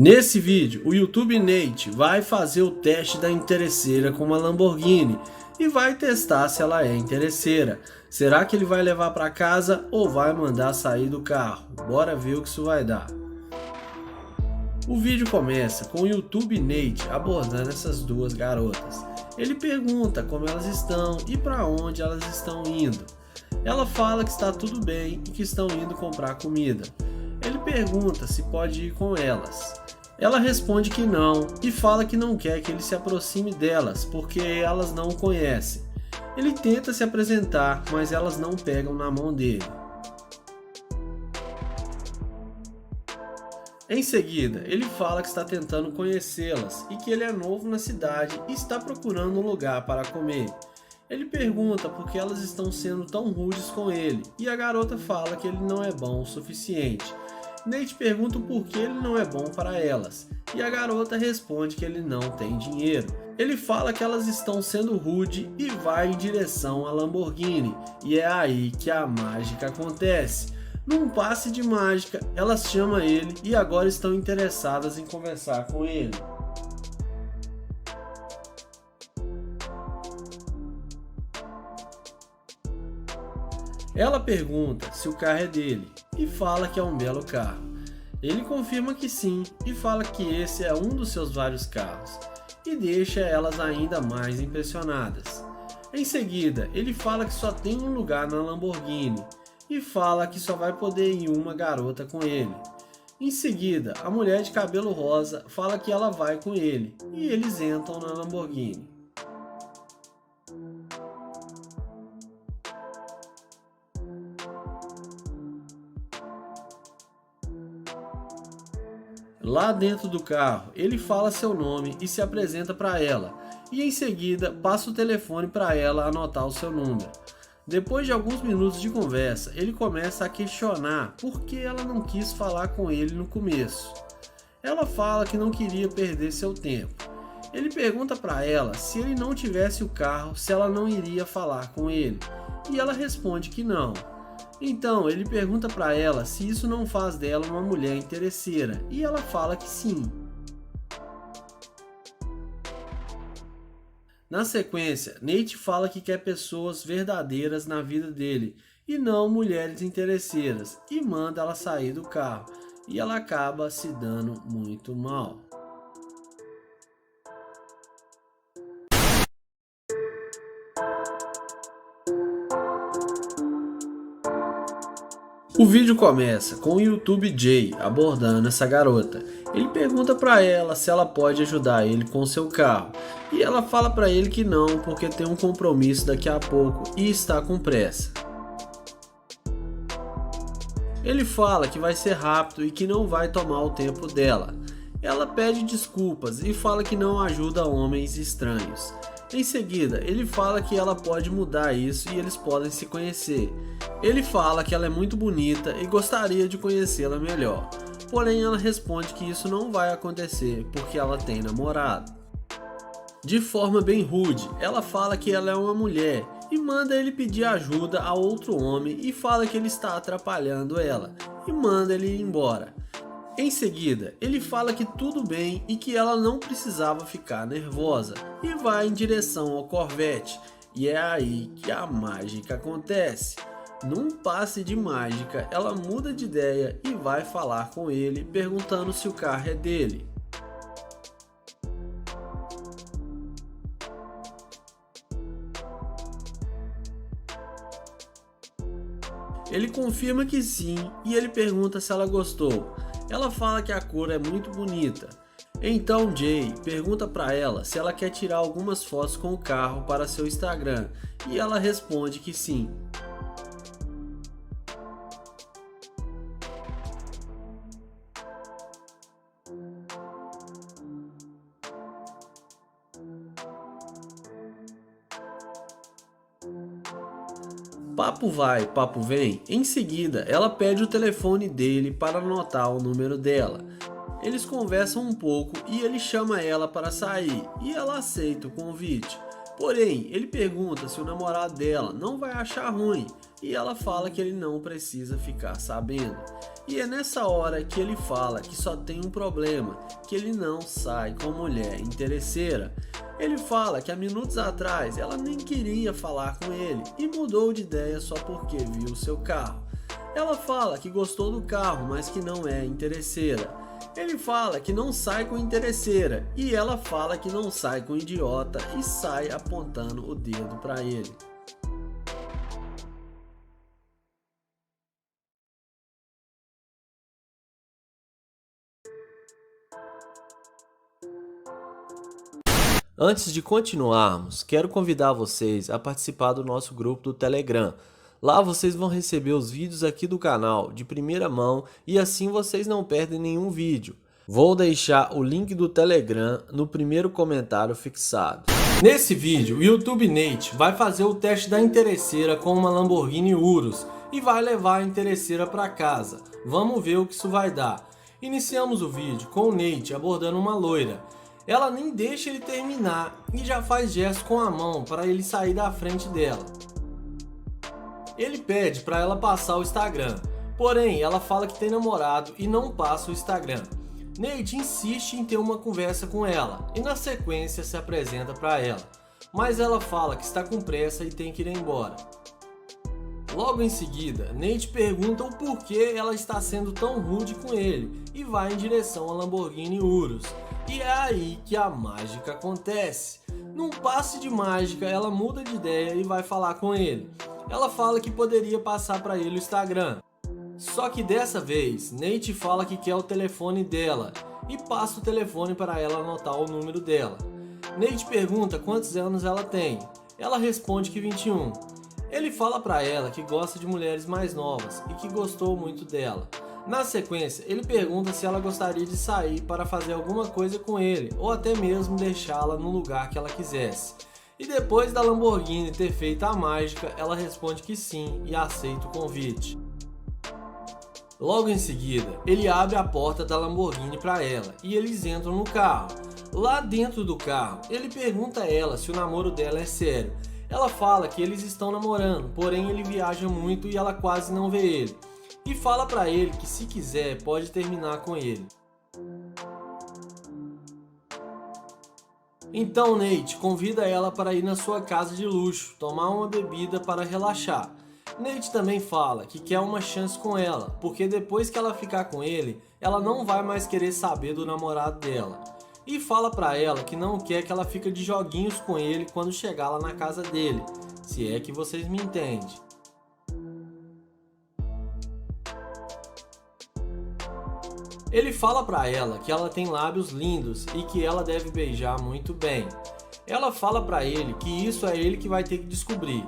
Nesse vídeo, o YouTube Nate vai fazer o teste da interesseira com uma Lamborghini e vai testar se ela é interesseira. Será que ele vai levar para casa ou vai mandar sair do carro? Bora ver o que isso vai dar. O vídeo começa com o YouTube Nate abordando essas duas garotas. Ele pergunta como elas estão e para onde elas estão indo. Ela fala que está tudo bem e que estão indo comprar comida. Ele pergunta se pode ir com elas. Ela responde que não e fala que não quer que ele se aproxime delas porque elas não o conhecem. Ele tenta se apresentar, mas elas não pegam na mão dele. Em seguida, ele fala que está tentando conhecê-las e que ele é novo na cidade e está procurando um lugar para comer. Ele pergunta por que elas estão sendo tão rudes com ele e a garota fala que ele não é bom o suficiente. Nate pergunta o porquê ele não é bom para elas e a garota responde que ele não tem dinheiro. Ele fala que elas estão sendo rude e vai em direção à Lamborghini e é aí que a mágica acontece. Num passe de mágica, elas chamam ele e agora estão interessadas em conversar com ele. Ela pergunta se o carro é dele e fala que é um belo carro. Ele confirma que sim e fala que esse é um dos seus vários carros e deixa elas ainda mais impressionadas. Em seguida, ele fala que só tem um lugar na Lamborghini e fala que só vai poder ir uma garota com ele. Em seguida, a mulher de cabelo rosa fala que ela vai com ele e eles entram na Lamborghini. Lá dentro do carro, ele fala seu nome e se apresenta para ela, e em seguida passa o telefone para ela anotar o seu número. Depois de alguns minutos de conversa, ele começa a questionar por que ela não quis falar com ele no começo. Ela fala que não queria perder seu tempo. Ele pergunta para ela se ele não tivesse o carro, se ela não iria falar com ele, e ela responde que não. Então ele pergunta para ela se isso não faz dela uma mulher interesseira e ela fala que sim. Na sequência, Nate fala que quer pessoas verdadeiras na vida dele e não mulheres interesseiras e manda ela sair do carro e ela acaba se dando muito mal. O vídeo começa com o YouTube Jay abordando essa garota. Ele pergunta para ela se ela pode ajudar ele com seu carro e ela fala para ele que não porque tem um compromisso daqui a pouco e está com pressa. Ele fala que vai ser rápido e que não vai tomar o tempo dela. Ela pede desculpas e fala que não ajuda homens estranhos. Em seguida, ele fala que ela pode mudar isso e eles podem se conhecer. Ele fala que ela é muito bonita e gostaria de conhecê-la melhor. Porém, ela responde que isso não vai acontecer porque ela tem namorado. De forma bem rude, ela fala que ela é uma mulher e manda ele pedir ajuda a outro homem e fala que ele está atrapalhando ela e manda ele ir embora. Em seguida, ele fala que tudo bem e que ela não precisava ficar nervosa e vai em direção ao Corvette, e é aí que a mágica acontece. Num passe de mágica, ela muda de ideia e vai falar com ele perguntando se o carro é dele. Ele confirma que sim e ele pergunta se ela gostou. Ela fala que a cor é muito bonita. Então Jay pergunta para ela se ela quer tirar algumas fotos com o carro para seu Instagram e ela responde que sim. Papo vai, papo vem. Em seguida, ela pede o telefone dele para anotar o número dela. Eles conversam um pouco e ele chama ela para sair e ela aceita o convite. Porém, ele pergunta se o namorado dela não vai achar ruim e ela fala que ele não precisa ficar sabendo. E é nessa hora que ele fala que só tem um problema, que ele não sai com mulher interesseira. Ele fala que há minutos atrás ela nem queria falar com ele e mudou de ideia só porque viu seu carro. Ela fala que gostou do carro, mas que não é interesseira. Ele fala que não sai com interesseira e ela fala que não sai com idiota e sai apontando o dedo para ele. Antes de continuarmos, quero convidar vocês a participar do nosso grupo do Telegram. Lá vocês vão receber os vídeos aqui do canal de primeira mão e assim vocês não perdem nenhum vídeo. Vou deixar o link do Telegram no primeiro comentário fixado. Nesse vídeo, o YouTube Nate vai fazer o teste da interesseira com uma Lamborghini Urus e vai levar a interesseira para casa. Vamos ver o que isso vai dar. Iniciamos o vídeo com o Nate abordando uma loira. Ela nem deixa ele terminar e já faz gesto com a mão para ele sair da frente dela. Ele pede para ela passar o Instagram, porém ela fala que tem namorado e não passa o Instagram. Nate insiste em ter uma conversa com ela e na sequência se apresenta para ela, mas ela fala que está com pressa e tem que ir embora. Logo em seguida, Nate pergunta o porquê ela está sendo tão rude com ele e vai em direção à Lamborghini Urus. E é aí que a mágica acontece. Num passe de mágica, ela muda de ideia e vai falar com ele. Ela fala que poderia passar para ele o Instagram. Só que dessa vez, Nate fala que quer o telefone dela e passa o telefone para ela anotar o número dela. Nate pergunta quantos anos ela tem. Ela responde que 21. Ele fala para ela que gosta de mulheres mais novas e que gostou muito dela. Na sequência, ele pergunta se ela gostaria de sair para fazer alguma coisa com ele ou até mesmo deixá-la no lugar que ela quisesse. E depois da Lamborghini ter feito a mágica, ela responde que sim e aceita o convite. Logo em seguida, ele abre a porta da Lamborghini para ela e eles entram no carro. Lá dentro do carro, ele pergunta a ela se o namoro dela é sério. Ela fala que eles estão namorando, porém ele viaja muito e ela quase não vê ele. E fala pra ele que se quiser pode terminar com ele. Então Nate convida ela para ir na sua casa de luxo, tomar uma bebida para relaxar. Nate também fala que quer uma chance com ela, porque depois que ela ficar com ele, ela não vai mais querer saber do namorado dela. E fala pra ela que não quer que ela fique de joguinhos com ele quando chegar lá na casa dele, se é que vocês me entendem. Ele fala pra ela que ela tem lábios lindos e que ela deve beijar muito bem. Ela fala pra ele que isso é ele que vai ter que descobrir.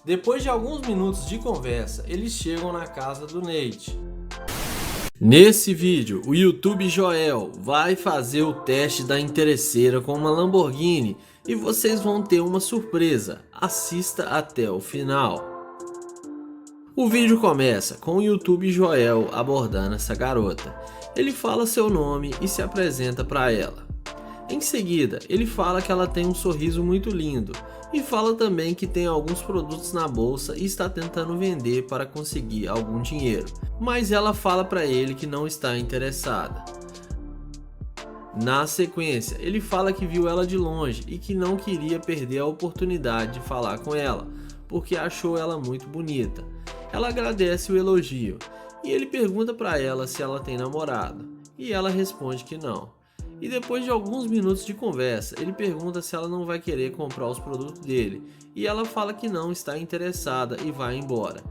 Depois de alguns minutos de conversa, eles chegam na casa do Nate. Nesse vídeo, o YouTube Joel vai fazer o teste da interesseira com uma Lamborghini e vocês vão ter uma surpresa. Assista até o final. O vídeo começa com o YouTube Joel abordando essa garota. Ele fala seu nome e se apresenta para ela. Em seguida, ele fala que ela tem um sorriso muito lindo e fala também que tem alguns produtos na bolsa e está tentando vender para conseguir algum dinheiro, mas ela fala para ele que não está interessada. Na sequência, ele fala que viu ela de longe e que não queria perder a oportunidade de falar com ela, porque achou ela muito bonita. Ela agradece o elogio e ele pergunta para ela se ela tem namorado e ela responde que não. E depois de alguns minutos de conversa, ele pergunta se ela não vai querer comprar os produtos dele e ela fala que não está interessada e vai embora.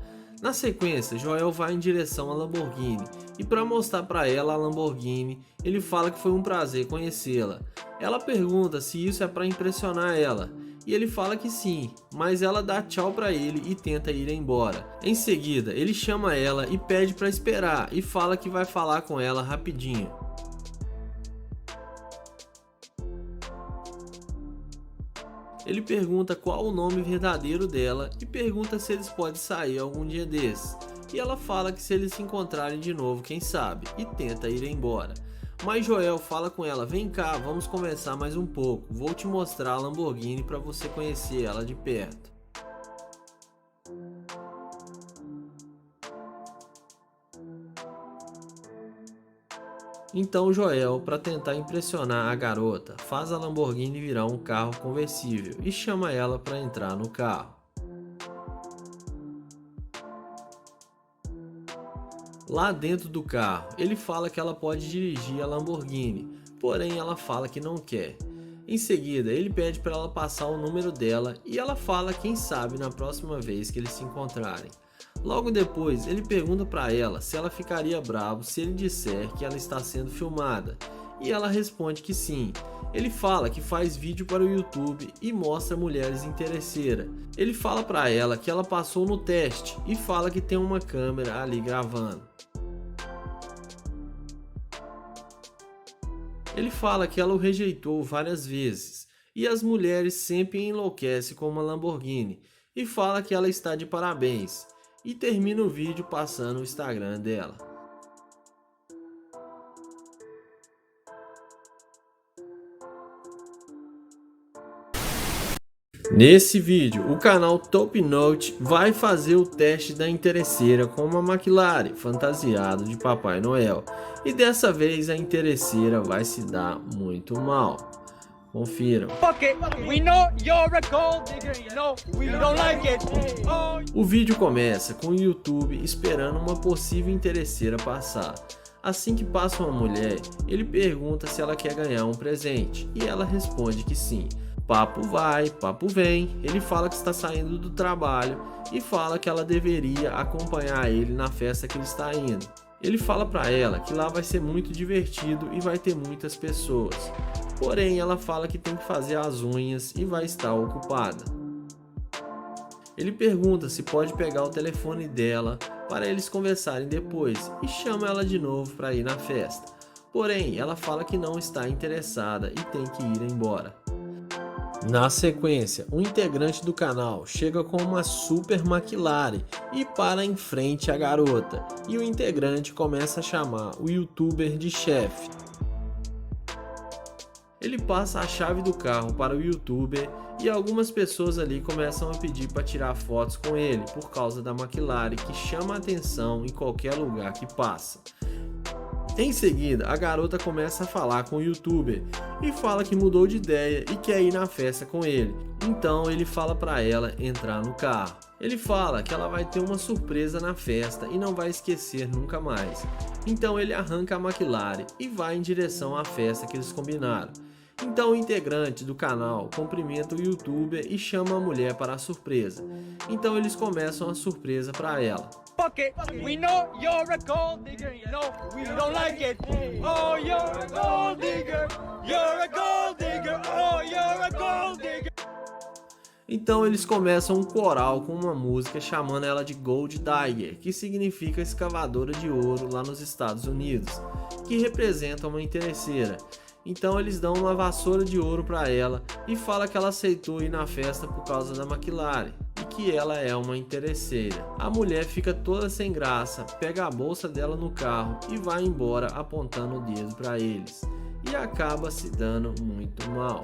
Na sequência, Joel vai em direção à Lamborghini e para mostrar para ela a Lamborghini, ele fala que foi um prazer conhecê-la. Ela pergunta se isso é para impressionar ela e ele fala que sim, mas ela dá tchau para ele e tenta ir embora. Em seguida, ele chama ela e pede para esperar e fala que vai falar com ela rapidinho. Ele pergunta qual o nome verdadeiro dela e pergunta se eles podem sair algum dia desses. E ela fala que se eles se encontrarem de novo, quem sabe, e tenta ir embora. Mas Joel fala com ela, vem cá, vamos conversar mais um pouco, vou te mostrar a Lamborghini para você conhecer ela de perto. Então Joel, para tentar impressionar a garota, faz a Lamborghini virar um carro conversível e chama ela para entrar no carro. Lá dentro do carro, ele fala que ela pode dirigir a Lamborghini, porém ela fala que não quer. Em seguida, ele pede para ela passar o número dela e ela fala quem sabe na próxima vez que eles se encontrarem. Logo depois, ele pergunta para ela se ela ficaria bravo se ele disser que ela está sendo filmada, e ela responde que sim. Ele fala que faz vídeo para o YouTube e mostra mulheres interesseiras. Ele fala para ela que ela passou no teste e fala que tem uma câmera ali gravando. Ele fala que ela o rejeitou várias vezes e as mulheres sempre enlouquecem com uma Lamborghini e fala que ela está de parabéns e termina o vídeo passando o Instagram dela. Nesse vídeo, o canal Top Note vai fazer o teste da interesseira com uma McLaren fantasiado de Papai Noel. E dessa vez a interesseira vai se dar muito mal. Confiram. O vídeo começa com o YouTube esperando uma possível interesseira passar. Assim que passa uma mulher, ele pergunta se ela quer ganhar um presente e ela responde que sim. Papo vai, papo vem, ele fala que está saindo do trabalho e fala que ela deveria acompanhar ele na festa que ele está indo. Ele fala para ela que lá vai ser muito divertido e vai ter muitas pessoas, porém ela fala que tem que fazer as unhas e vai estar ocupada. Ele pergunta se pode pegar o telefone dela para eles conversarem depois e chama ela de novo para ir na festa, porém ela fala que não está interessada e tem que ir embora. Na sequência, um integrante do canal chega com uma super McLaren e para em frente à garota, e o integrante começa a chamar o youtuber de chefe. Ele passa a chave do carro para o youtuber e algumas pessoas ali começam a pedir para tirar fotos com ele por causa da McLaren que chama a atenção em qualquer lugar que passa. Em seguida, a garota começa a falar com o youtuber e fala que mudou de ideia e quer ir na festa com ele. Então ele fala para ela entrar no carro. Ele fala que ela vai ter uma surpresa na festa e não vai esquecer nunca mais. Então ele arranca a McLaren e vai em direção à festa que eles combinaram. Então o integrante do canal cumprimenta o youtuber e chama a mulher para a surpresa. Então eles começam a surpresa para ela. We know you're a gold digger, you know we don't like it. Oh, you're a gold digger, you're a gold digger, oh, you're a gold digger. Então eles começam um coral com uma música chamando ela de Gold Digger, que significa escavadora de ouro lá nos Estados Unidos, que representa uma interesseira. Então eles dão uma vassoura de ouro para ela e fala que ela aceitou ir na festa por causa da McLaren e que ela é uma interesseira. A mulher fica toda sem graça, pega a bolsa dela no carro e vai embora apontando o dedo para eles e acaba se dando muito mal.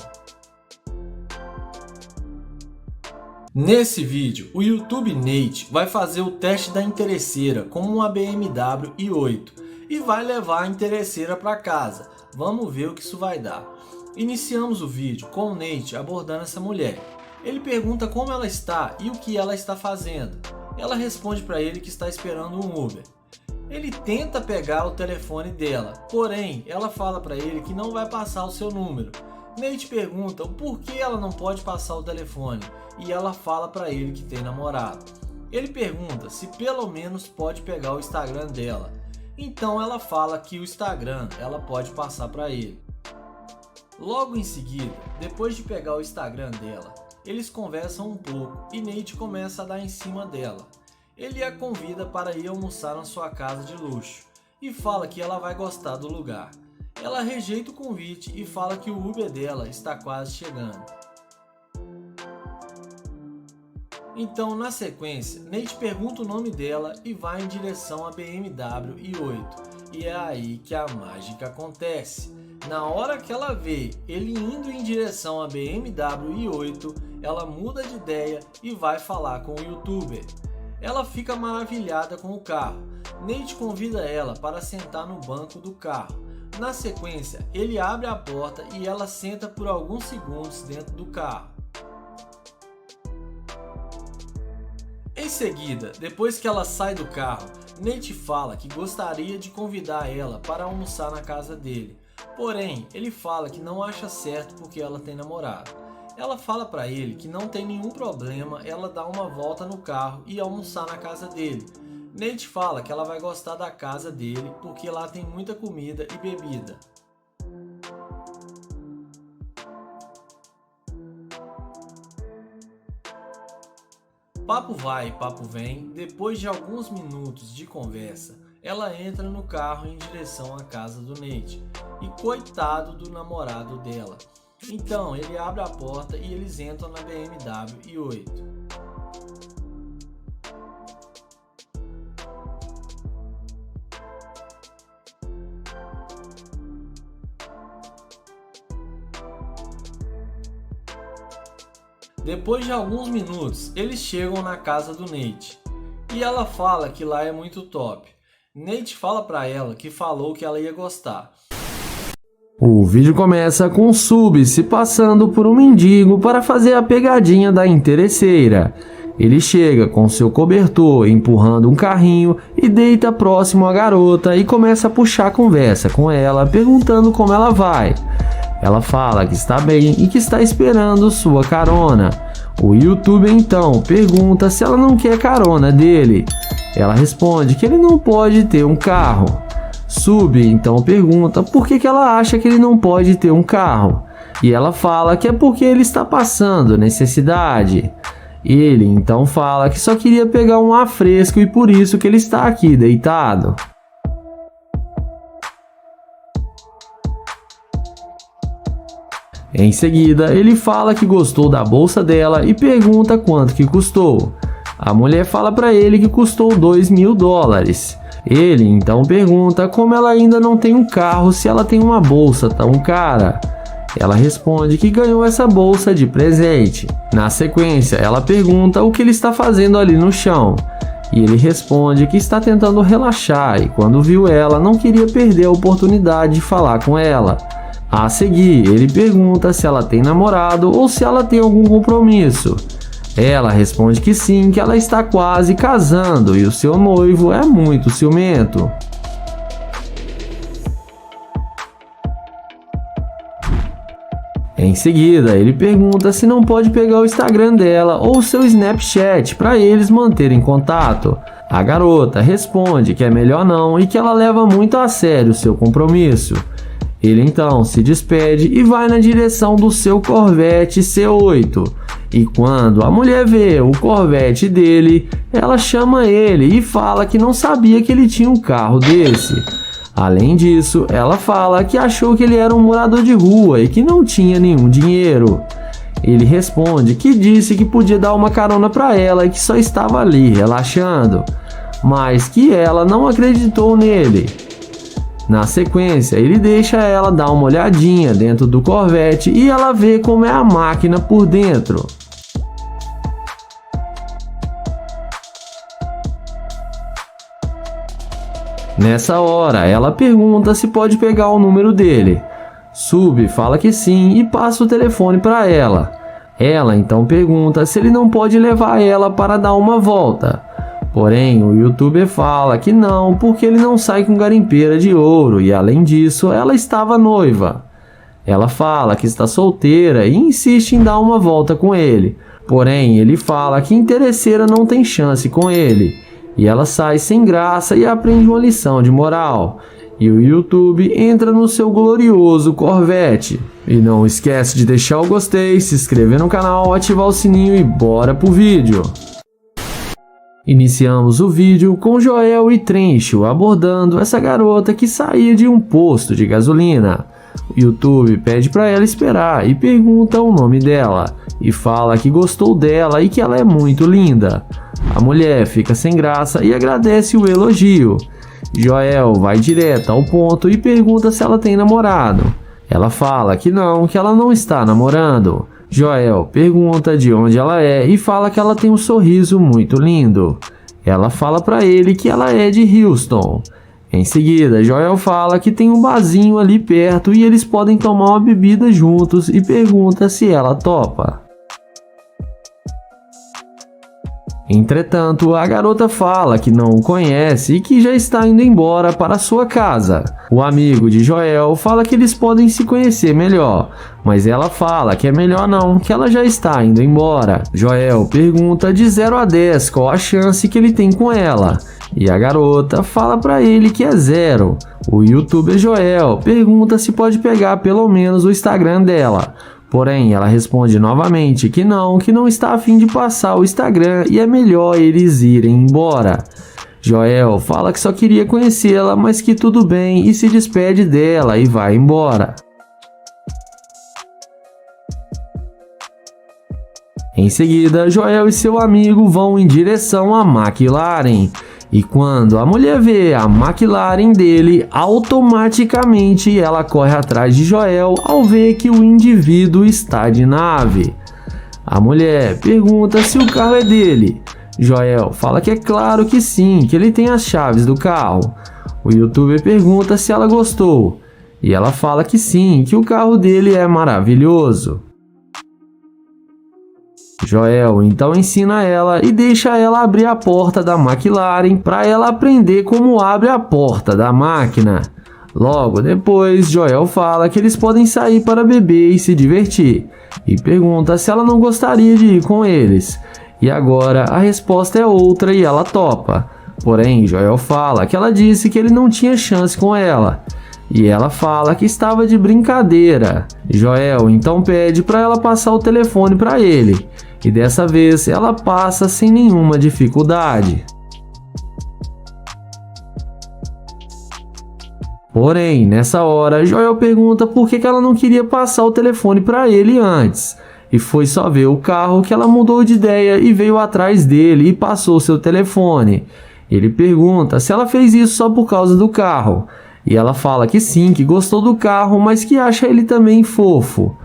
Nesse vídeo, o YouTube Nate vai fazer o teste da interesseira com uma BMW i8 e vai levar a interesseira para casa. Vamos ver o que isso vai dar. Iniciamos o vídeo com o Nate abordando essa mulher. Ele pergunta como ela está e o que ela está fazendo. Ela responde para ele que está esperando um Uber. Ele tenta pegar o telefone dela, porém ela fala para ele que não vai passar o seu número. Nate pergunta o porquê ela não pode passar o telefone e ela fala para ele que tem namorado. Ele pergunta se pelo menos pode pegar o Instagram dela. Então ela fala que o Instagram ela pode passar para ele. Logo em seguida, depois de pegar o Instagram dela, eles conversam um pouco e Nate começa a dar em cima dela. Ele a convida para ir almoçar na sua casa de luxo e fala que ela vai gostar do lugar. Ela rejeita o convite e fala que o Uber dela está quase chegando. Então, na sequência, Nate pergunta o nome dela e vai em direção à BMW i8. E é aí que a mágica acontece. Na hora que ela vê ele indo em direção à BMW i8, ela muda de ideia e vai falar com o youtuber. Ela fica maravilhada com o carro. Nate convida ela para sentar no banco do carro, Na sequência, ele abre a porta e ela senta por alguns segundos dentro do carro. Em seguida, depois que ela sai do carro, Nate fala que gostaria de convidar ela para almoçar na casa dele. Porém, ele fala que não acha certo porque ela tem namorado. Ela fala para ele que não tem nenhum problema ela dar uma volta no carro e almoçar na casa dele. Nate fala que ela vai gostar da casa dele porque lá tem muita comida e bebida. Papo vai, papo vem, depois de alguns minutos de conversa, ela entra no carro em direção à casa do Nate, e coitado do namorado dela. Então ele abre a porta e eles entram na BMW i8. Depois de alguns minutos, eles chegam na casa do Nate e ela fala que lá é muito top. Nate fala pra ela que falou que ela ia gostar. O vídeo começa com Sub se passando por um mendigo para fazer a pegadinha da interesseira. Ele chega com seu cobertor empurrando um carrinho e deita próximo à garota e começa a puxar conversa com ela, perguntando como ela vai. Ela fala que está bem e que está esperando sua carona. O YouTuber então pergunta se ela não quer carona dele. Ela responde que ele não pode ter um carro. Sub então pergunta por que ela acha que ele não pode ter um carro. E ela fala que é porque ele está passando necessidade. Ele então fala que só queria pegar um ar fresco e por isso que ele está aqui deitado. Em seguida, ele fala que gostou da bolsa dela e pergunta quanto que custou. A mulher fala para ele que custou $2.000. Ele então pergunta como ela ainda não tem um carro se ela tem uma bolsa tão cara. Ela responde que ganhou essa bolsa de presente. Na sequência, ela pergunta o que ele está fazendo ali no chão. E ele responde que está tentando relaxar e quando viu ela não queria perder a oportunidade de falar com ela. A seguir, ele pergunta se ela tem namorado ou se ela tem algum compromisso. Ela responde que sim, que ela está quase casando e o seu noivo é muito ciumento. Em seguida, ele pergunta se não pode pegar o Instagram dela ou seu Snapchat para eles manterem contato. A garota responde que é melhor não e que ela leva muito a sério seu compromisso. Ele então se despede e vai na direção do seu Corvette C8. E quando a mulher vê o Corvette dele, ela chama ele e fala que não sabia que ele tinha um carro desse. Além disso, ela fala que achou que ele era um morador de rua e que não tinha nenhum dinheiro. Ele responde que disse que podia dar uma carona para ela e que só estava ali relaxando, mas que ela não acreditou nele. Na sequência, ele deixa ela dar uma olhadinha dentro do Corvette e ela vê como é a máquina por dentro. Nessa hora, ela pergunta se pode pegar o número dele. Sub fala que sim e passa o telefone para ela. Ela então pergunta se ele não pode levar ela para dar uma volta. Porém, o YouTuber fala que não, porque ele não sai com garimpeira de ouro e, além disso, ela estava noiva. Ela fala que está solteira e insiste em dar uma volta com ele. Porém, ele fala que interesseira não tem chance com ele. E ela sai sem graça e aprende uma lição de moral. E o YouTube entra no seu glorioso Corvette. E não esquece de deixar o gostei, se inscrever no canal, ativar o sininho e bora pro vídeo! Iniciamos o vídeo com Joel e Trencho abordando essa garota que saía de um posto de gasolina. O YouTube pede para ela esperar e pergunta o nome dela, e fala que gostou dela e que ela é muito linda. A mulher fica sem graça e agradece o elogio. Joel vai direto ao ponto e pergunta se ela tem namorado. Ela fala que ela não está namorando. Joel pergunta de onde ela é e fala que ela tem um sorriso muito lindo. Ela fala para ele que ela é de Houston. Em seguida, Joel fala que tem um barzinho ali perto e eles podem tomar uma bebida juntos e pergunta se ela topa. Entretanto, a garota fala que não o conhece e que já está indo embora para sua casa. O amigo de Joel fala que eles podem se conhecer melhor, mas ela fala que é melhor não, que ela já está indo embora. Joel pergunta de 0 a 10 qual a chance que ele tem com ela, e a garota fala para ele que é 0. O youtuber Joel pergunta se pode pegar pelo menos o Instagram dela. Porém, ela responde novamente que não está a fim de passar o Instagram e é melhor eles irem embora. Joel fala que só queria conhecê-la, mas que tudo bem e se despede dela e vai embora. Em seguida, Joel e seu amigo vão em direção à McLaren. E quando a mulher vê a McLaren dele, automaticamente ela corre atrás de Joel ao ver que o indivíduo está de nave. A mulher pergunta se o carro é dele. Joel fala que é claro que sim, que ele tem as chaves do carro. O youtuber pergunta se ela gostou. E ela fala que sim, que o carro dele é maravilhoso. Joel então ensina ela e deixa ela abrir a porta da McLaren para ela aprender como abre a porta da máquina. Logo depois, Joel fala que eles podem sair para beber e se divertir, e pergunta se ela não gostaria de ir com eles. E agora a resposta é outra e ela topa. Porém, Joel fala que ela disse que ele não tinha chance com ela. E ela fala que estava de brincadeira. Joel então pede para ela passar o telefone para ele. E dessa vez ela passa sem nenhuma dificuldade. Porém, nessa hora, Joel pergunta por que ela não queria passar o telefone para ele antes. E foi só ver o carro que ela mudou de ideia e veio atrás dele e passou seu telefone. Ele pergunta se ela fez isso só por causa do carro. E ela fala que sim, que gostou do carro, mas que acha ele também fofo.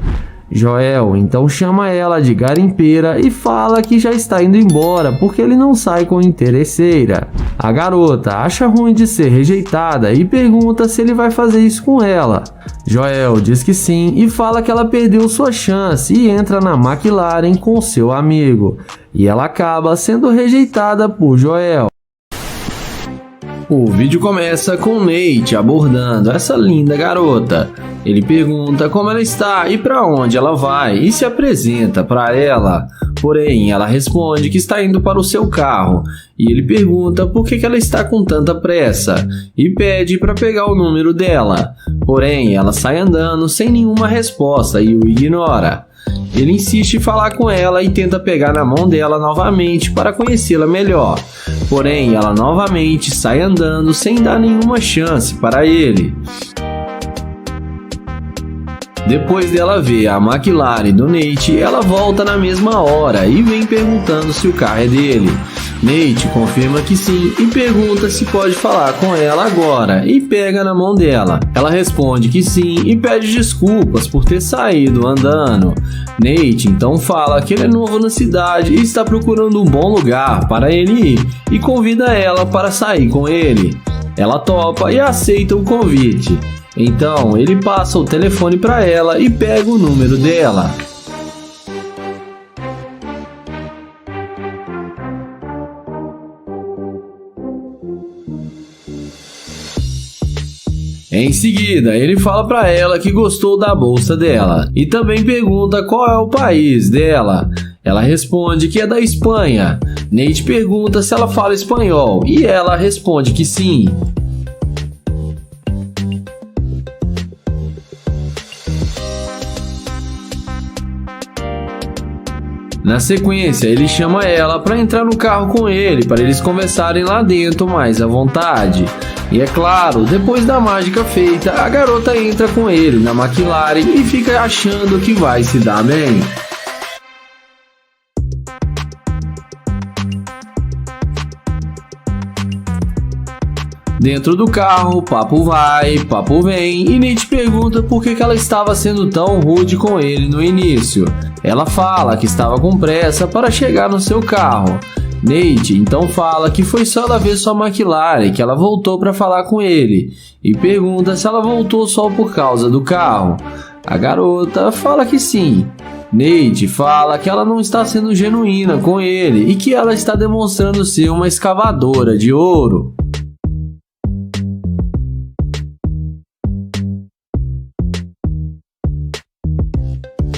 Joel então chama ela de garimpeira e fala que já está indo embora porque ele não sai com interesseira. A garota acha ruim de ser rejeitada e pergunta se ele vai fazer isso com ela. Joel diz que sim e fala que ela perdeu sua chance e entra na McLaren com seu amigo. E ela acaba sendo rejeitada por Joel. O vídeo começa com Nate abordando essa linda garota. Ele pergunta como ela está e para onde ela vai e se apresenta para ela. Porém, ela responde que está indo para o seu carro e ele pergunta por que ela está com tanta pressa e pede para pegar o número dela. Porém, ela sai andando sem nenhuma resposta e o ignora. Ele insiste em falar com ela e tenta pegar na mão dela novamente para conhecê-la melhor. Porém, ela novamente sai andando sem dar nenhuma chance para ele. Depois dela ver a McLaren do Nate, ela volta na mesma hora e vem perguntando se o carro é dele. Nate confirma que sim e pergunta se pode falar com ela agora e pega na mão dela. Ela responde que sim e pede desculpas por ter saído andando. Nate então fala que ele é novo na cidade e está procurando um bom lugar para ele ir e convida ela para sair com ele. Ela topa e aceita o convite. Então ele passa o telefone para ela e pega o número dela. Em seguida, ele fala para ela que gostou da bolsa dela e também pergunta qual é o país dela. Ela responde que é da Espanha. Nate pergunta se ela fala espanhol e ela responde que sim. Na sequência, ele chama ela para entrar no carro com ele, para eles conversarem lá dentro mais à vontade. E é claro, depois da mágica feita, a garota entra com ele na McLaren e fica achando que vai se dar bem. Dentro do carro, papo vai, papo vem e Nate pergunta por que ela estava sendo tão rude com ele no início. Ela fala que estava com pressa para chegar no seu carro Nate então fala que foi só ela ver sua McLaren que ela voltou para falar com ele e pergunta se ela voltou só por causa do carro. A garota fala que sim. Nate fala que ela não está sendo genuína com ele e que ela está demonstrando ser uma escavadora de ouro.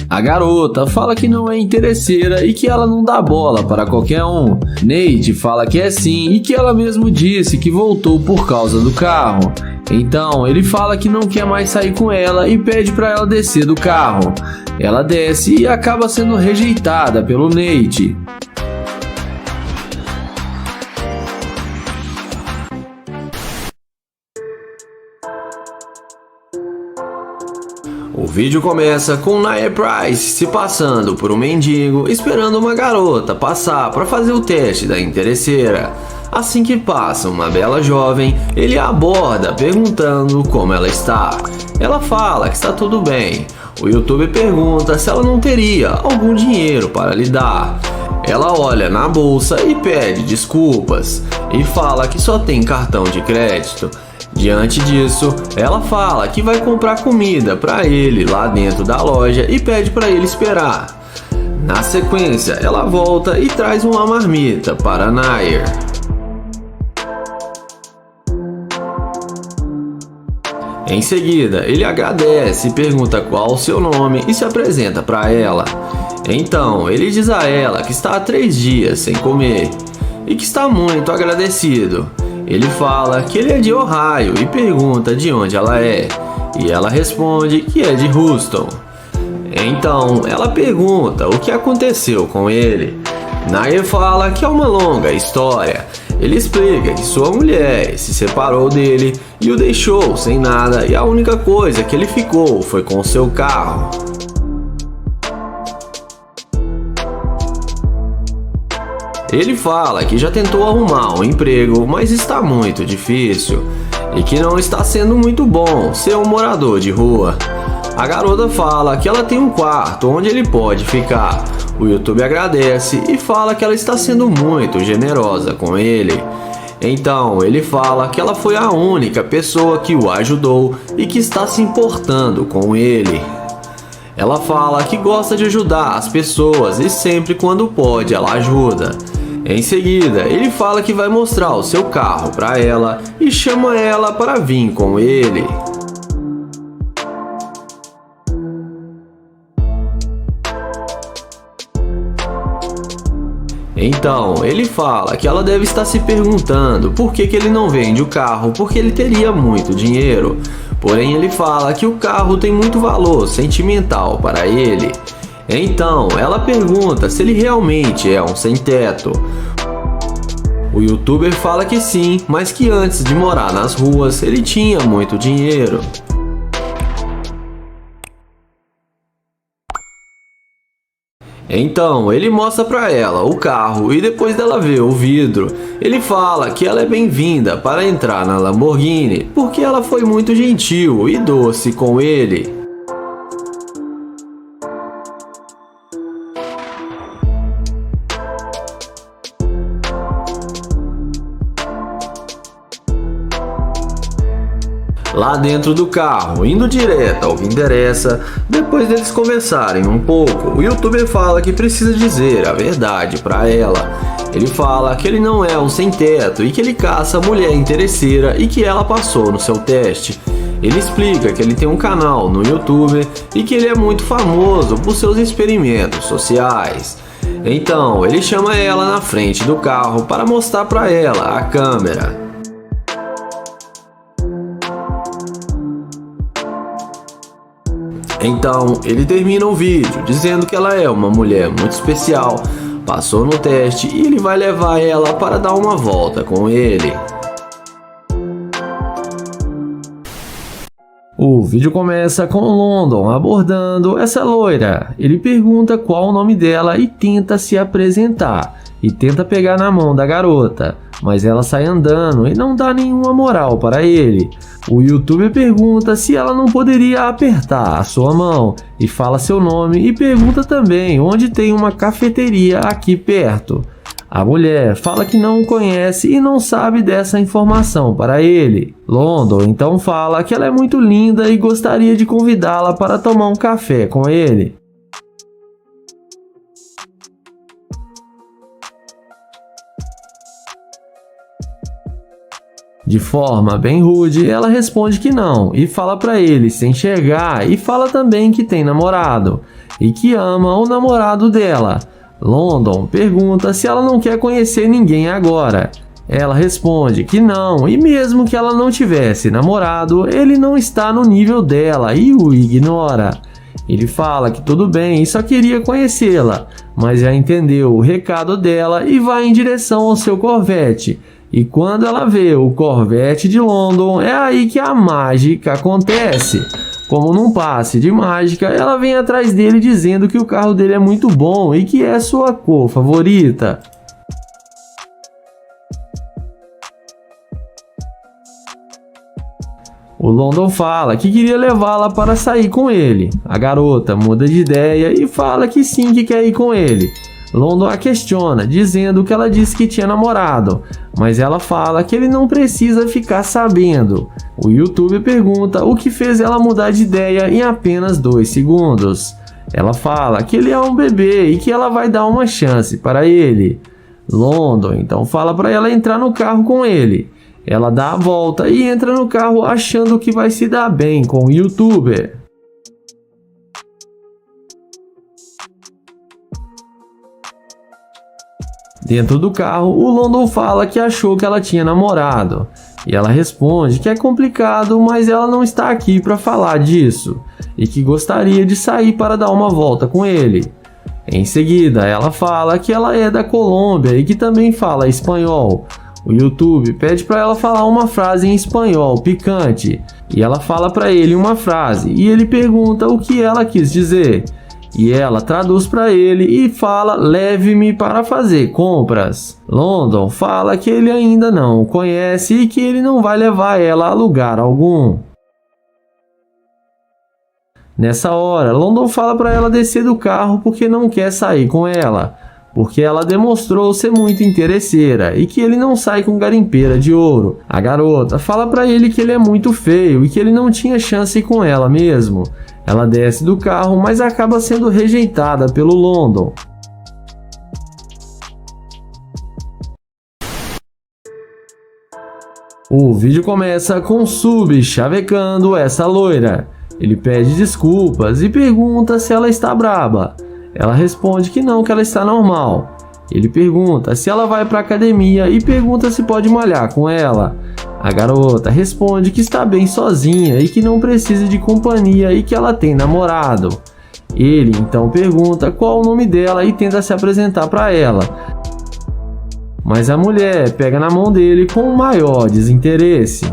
A garota fala que não é interesseira e que ela não dá bola para qualquer um. Nate fala que é sim e que ela mesmo disse que voltou por causa do carro. Então ele fala que não quer mais sair com ela e pede para ela descer do carro. Ela desce e acaba sendo rejeitada pelo Nate. O vídeo começa com Nia Price se passando por um mendigo esperando uma garota passar para fazer o teste da interesseira. Assim que passa uma bela jovem, ele a aborda perguntando como ela está. Ela fala que está tudo bem. O youtuber pergunta se ela não teria algum dinheiro para lhe dar. Ela olha na bolsa e pede desculpas e fala que só tem cartão de crédito. Diante disso, ela fala que vai comprar comida para ele lá dentro da loja e pede para ele esperar. Na sequência, ela volta e traz uma marmita para Nair. Em seguida, ele agradece e pergunta qual o seu nome e se apresenta para ela. Então, ele diz a ela que está há 3 dias sem comer e que está muito agradecido. Ele fala que ele é de Ohio e pergunta de onde ela é, e ela responde que é de Houston. Então ela pergunta o que aconteceu com ele. Nair fala que é uma longa história. Ele explica que sua mulher se separou dele e o deixou sem nada e a única coisa que ele ficou foi com seu carro. Ele fala que já tentou arrumar um emprego, mas está muito difícil e que não está sendo muito bom ser um morador de rua. A garota fala que ela tem um quarto onde ele pode ficar. O YouTube agradece e fala que ela está sendo muito generosa com ele. Então ele fala que ela foi a única pessoa que o ajudou e que está se importando com ele. Ela fala que gosta de ajudar as pessoas e sempre quando pode ela ajuda. Em seguida, ele fala que vai mostrar o seu carro para ela e chama ela para vir com ele. Então, ele fala que ela deve estar se perguntando por que ele não vende o carro, porque ele teria muito dinheiro. Porém, ele fala que o carro tem muito valor sentimental para ele. Então, ela pergunta se ele realmente é um sem-teto. O youtuber fala que sim, mas que antes de morar nas ruas, ele tinha muito dinheiro. Então, ele mostra para ela o carro e depois dela ver o vidro, ele fala que ela é bem-vinda para entrar na Lamborghini, porque ela foi muito gentil e doce com ele. Lá dentro do carro, indo direto ao que interessa, depois deles conversarem um pouco, o youtuber fala que precisa dizer a verdade para ela. Ele fala que ele não é um sem-teto e que ele caça mulher interesseira e que ela passou no seu teste. Ele explica que ele tem um canal no YouTube e que ele é muito famoso por seus experimentos sociais. Então, ele chama ela na frente do carro para mostrar para ela a câmera. Então, ele termina o vídeo dizendo que ela é uma mulher muito especial, passou no teste e ele vai levar ela para dar uma volta com ele. O vídeo começa com London abordando essa loira. Ele pergunta qual o nome dela e tenta se apresentar. E tenta pegar na mão da garota, mas ela sai andando e não dá nenhuma moral para ele. O youtuber pergunta se ela não poderia apertar a sua mão e fala seu nome e pergunta também onde tem uma cafeteria aqui perto. A mulher fala que não o conhece e não sabe dessa informação para ele. London então fala que ela é muito linda e gostaria de convidá-la para tomar um café com ele. De forma bem rude, ela responde que não e fala para ele se enxergar e fala também que tem namorado e que ama o namorado dela. London pergunta se ela não quer conhecer ninguém agora. Ela responde que não e mesmo que ela não tivesse namorado, ele não está no nível dela e o ignora. Ele fala que tudo bem e só queria conhecê-la, mas já entendeu o recado dela e vai em direção ao seu Corvette. E quando ela vê o Corvette de London, é aí que a mágica acontece. Como num passe de mágica, ela vem atrás dele dizendo que o carro dele é muito bom e que é sua cor favorita. O London fala que queria levá-la para sair com ele. A garota muda de ideia e fala que sim, que quer ir com ele. London a questiona, dizendo que ela disse que tinha namorado, mas ela fala que ele não precisa ficar sabendo. O YouTuber pergunta o que fez ela mudar de ideia em apenas 2 segundos. Ela fala que ele é um bebê e que ela vai dar uma chance para ele. London então fala para ela entrar no carro com ele. Ela dá a volta e entra no carro achando que vai se dar bem com o YouTuber. Dentro do carro, o London fala que achou que ela tinha namorado. E ela responde que é complicado, mas ela não está aqui para falar disso. E que gostaria de sair para dar uma volta com ele. Em seguida, ela fala que ela é da Colômbia e que também fala espanhol. O YouTube pede para ela falar uma frase em espanhol picante. E ela fala para ele uma frase e ele pergunta o que ela quis dizer. E ela traduz para ele e fala: leve-me para fazer compras. London fala que ele ainda não o conhece e que ele não vai levar ela a lugar algum. Nessa hora, London fala para ela descer do carro porque não quer sair com ela, porque ela demonstrou ser muito interesseira e que ele não sai com garimpeira de ouro. A garota fala para ele que ele é muito feio e que ele não tinha chance com ela mesmo. Ela desce do carro, mas acaba sendo rejeitada pelo London. O vídeo começa com Sub chavecando essa loira. Ele pede desculpas e pergunta se ela está braba. Ela responde que não, que ela está normal. Ele pergunta se ela vai para a academia e pergunta se pode malhar com ela. A garota responde que está bem sozinha e que não precisa de companhia e que ela tem namorado. Ele então pergunta qual o nome dela e tenta se apresentar para ela. Mas a mulher pega na mão dele com o maior desinteresse.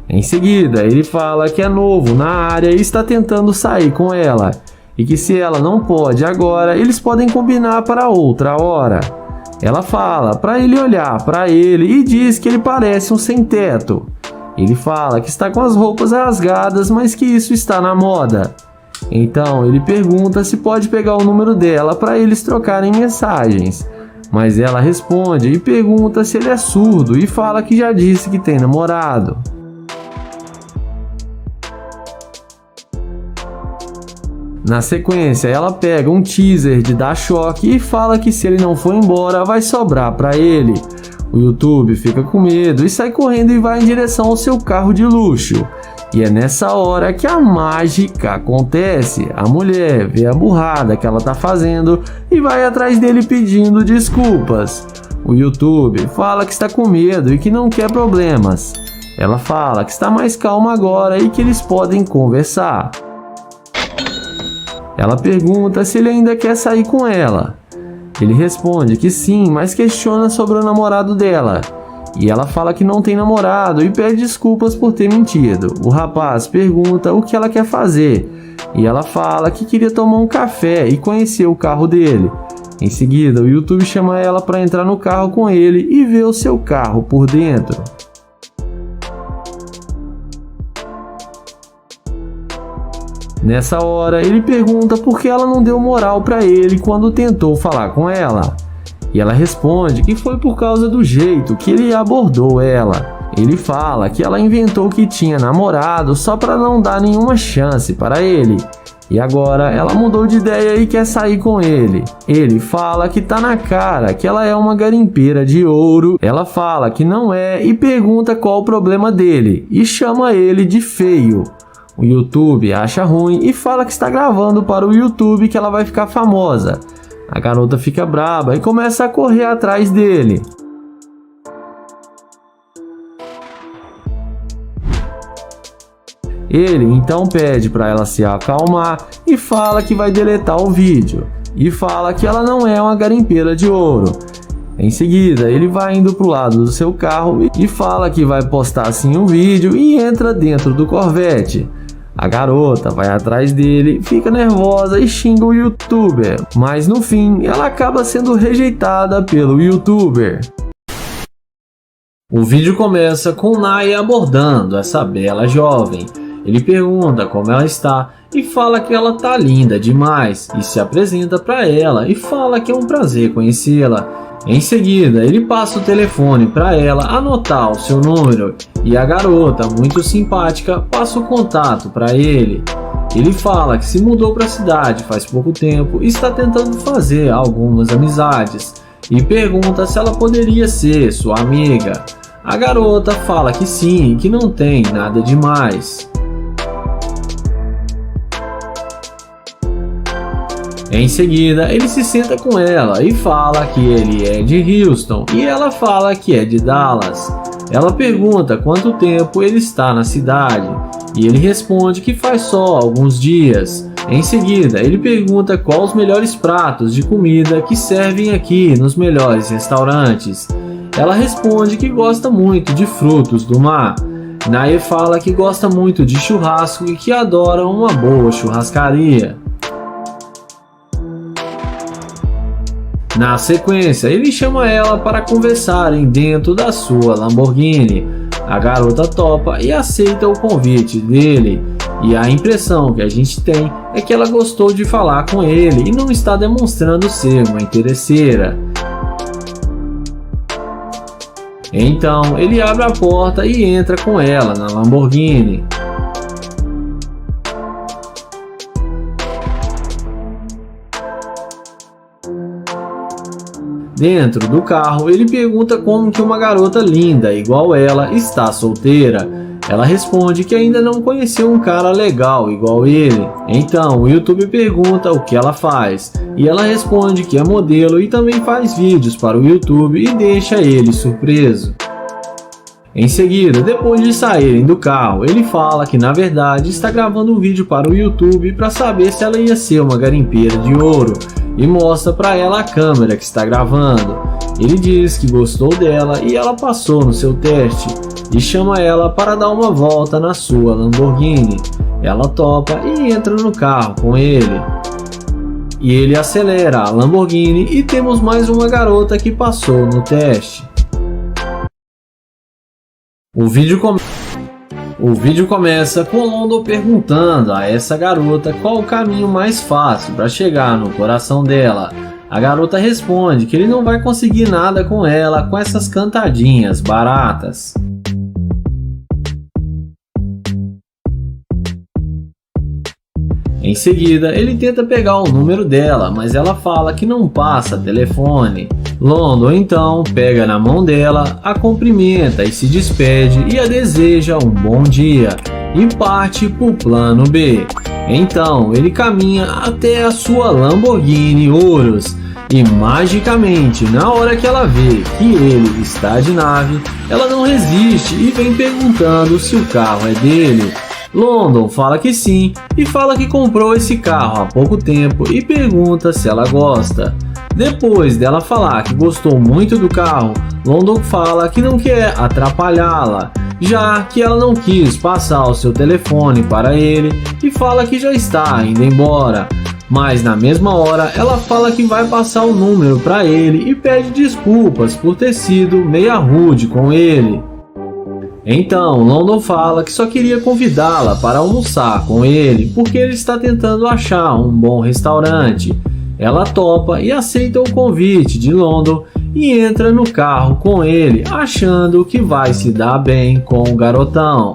Em seguida, ele fala que é novo na área e está tentando sair com ela. E que se ela não pode agora, eles podem combinar para outra hora. Ela fala para ele olhar para ele e diz que ele parece um sem-teto. Ele fala que está com as roupas rasgadas, mas que isso está na moda. Então ele pergunta se pode pegar o número dela para eles trocarem mensagens. Mas ela responde e pergunta se ele é surdo e fala que já disse que tem namorado. Na sequência, ela pega um teaser de dar choque e fala que se ele não for embora, vai sobrar para ele. O YouTube fica com medo e sai correndo e vai em direção ao seu carro de luxo. E é nessa hora que a mágica acontece. A mulher vê a burrada que ela tá fazendo e vai atrás dele pedindo desculpas. O YouTube fala que está com medo e que não quer problemas. Ela fala que está mais calma agora e que eles podem conversar. Ela pergunta se ele ainda quer sair com ela. Ele responde que sim, mas questiona sobre o namorado dela. E ela fala que não tem namorado e pede desculpas por ter mentido. O rapaz pergunta o que ela quer fazer. E ela fala que queria tomar um café e conhecer o carro dele. Em seguida, o YouTube chama ela para entrar no carro com ele e ver o seu carro por dentro. Nessa hora, ele pergunta por que ela não deu moral para ele quando tentou falar com ela. E ela responde que foi por causa do jeito que ele abordou ela. Ele fala que ela inventou que tinha namorado só para não dar nenhuma chance para ele. E agora ela mudou de ideia e quer sair com ele. Ele fala que tá na cara que ela é uma garimpeira de ouro. Ela fala que não é e pergunta qual o problema dele e chama ele de feio. O YouTube acha ruim e fala que está gravando para o YouTube que ela vai ficar famosa. A garota fica braba e começa a correr atrás dele. Ele então pede para ela se acalmar e fala que vai deletar o vídeo. E fala que ela não é uma garimpeira de ouro. Em seguida, ele vai indo pro lado do seu carro e fala que vai postar sim um vídeo e entra dentro do Corvette. A garota vai atrás dele, fica nervosa e xinga o youtuber, mas no fim ela acaba sendo rejeitada pelo youtuber. O vídeo começa com Naya abordando essa bela jovem. Ele pergunta como ela está e fala que ela tá linda demais e se apresenta para ela e fala que é um prazer conhecê-la. Em seguida, ele passa o telefone para ela anotar o seu número e a garota, muito simpática, passa o contato para ele. Ele fala que se mudou para a cidade faz pouco tempo e está tentando fazer algumas amizades e pergunta se ela poderia ser sua amiga. A garota fala que sim, que não tem nada demais. Em seguida, ele se senta com ela e fala que ele é de Houston e ela fala que é de Dallas. Ela pergunta quanto tempo ele está na cidade e ele responde que faz só alguns dias. Em seguida, ele pergunta quais os melhores pratos de comida que servem aqui nos melhores restaurantes. Ela responde que gosta muito de frutos do mar. Naya fala que gosta muito de churrasco e que adora uma boa churrascaria. Na sequência, ele chama ela para conversarem dentro da sua Lamborghini. A garota topa e aceita o convite dele. E a impressão que a gente tem é que ela gostou de falar com ele e não está demonstrando ser uma interesseira. Então, ele abre a porta e entra com ela na Lamborghini. Dentro do carro, ele pergunta como que uma garota linda igual ela está solteira. Ela responde que ainda não conheceu um cara legal igual ele. Então, o YouTube pergunta o que ela faz, e ela responde que é modelo e também faz vídeos para o YouTube e deixa ele surpreso. Em seguida, depois de saírem do carro, ele fala que na verdade está gravando um vídeo para o YouTube para saber se ela ia ser uma garimpeira de ouro e mostra para ela a câmera que está gravando. Ele diz que gostou dela e ela passou no seu teste e chama ela para dar uma volta na sua Lamborghini. Ela topa e entra no carro com ele. E ele acelera a Lamborghini e temos mais uma garota que passou no teste. O vídeo começa com London perguntando a essa garota qual o caminho mais fácil para chegar no coração dela. A garota responde que ele não vai conseguir nada com ela com essas cantadinhas baratas. Em seguida, ele tenta pegar o número dela, mas ela fala que não passa telefone. London então pega na mão dela, a cumprimenta e se despede e a deseja um bom dia e parte para o plano B. Então ele caminha até a sua Lamborghini Urus e magicamente, na hora que ela vê que ele está de nave, ela não resiste e vem perguntando se o carro é dele. London fala que sim e fala que comprou esse carro há pouco tempo e pergunta se ela gosta. Depois dela falar que gostou muito do carro, London fala que não quer atrapalhá-la, já que ela não quis passar o seu telefone para ele e fala que já está indo embora. Mas na mesma hora ela fala que vai passar o número para ele e pede desculpas por ter sido meia rude com ele. Então, London fala que só queria convidá-la para almoçar com ele porque ele está tentando achar um bom restaurante. Ela topa e aceita o convite de London e entra no carro com ele, achando que vai se dar bem com o garotão.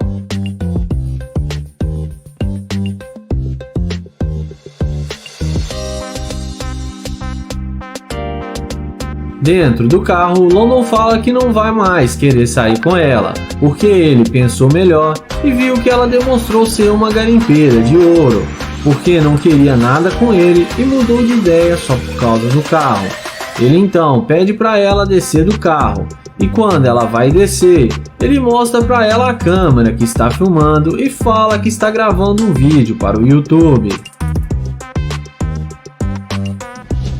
Dentro do carro, London fala que não vai mais querer sair com ela, porque ele pensou melhor e viu que ela demonstrou ser uma garimpeira de ouro, porque não queria nada com ele e mudou de ideia só por causa do carro. Ele então pede para ela descer do carro, e quando ela vai descer, ele mostra para ela a câmera que está filmando e fala que está gravando um vídeo para o YouTube.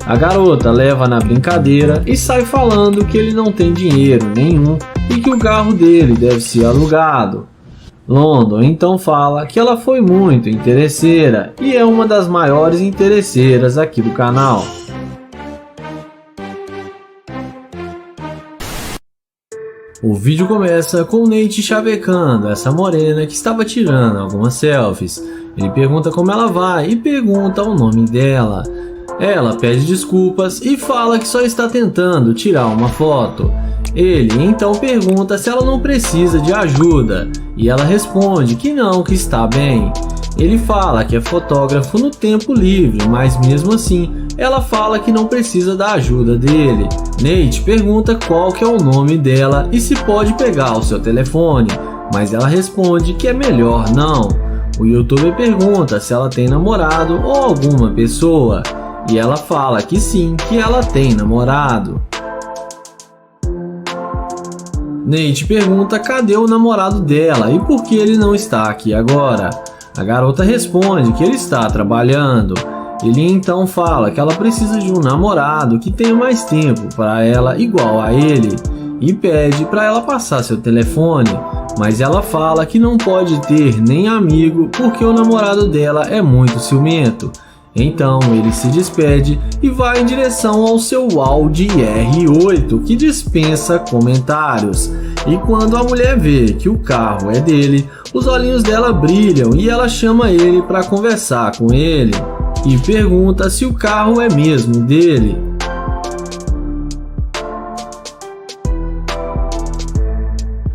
A garota leva na brincadeira e sai falando que ele não tem dinheiro nenhum e que o carro dele deve ser alugado. London então fala que ela foi muito interesseira e é uma das maiores interesseiras aqui do canal. O vídeo começa com o Nate chavecando essa morena que estava tirando algumas selfies. Ele pergunta como ela vai e pergunta o nome dela. Ela pede desculpas e fala que só está tentando tirar uma foto. Ele então pergunta se ela não precisa de ajuda e ela responde que não, que está bem. Ele fala que é fotógrafo no tempo livre, mas mesmo assim ela fala que não precisa da ajuda dele. Nate pergunta qual que é o nome dela e se pode pegar o seu telefone, mas ela responde que é melhor não. O youtuber pergunta se ela tem namorado ou alguma pessoa. E ela fala que sim, que ela tem namorado. Nate pergunta cadê o namorado dela e por que ele não está aqui agora. A garota responde que ele está trabalhando. Ele então fala que ela precisa de um namorado que tenha mais tempo para ela igual a ele e pede para ela passar seu telefone, mas ela fala que não pode ter nem amigo porque o namorado dela é muito ciumento. Então ele se despede e vai em direção ao seu Audi R8 que dispensa comentários. E quando a mulher vê que o carro é dele, os olhinhos dela brilham e ela chama ele para conversar com ele e pergunta se o carro é mesmo dele.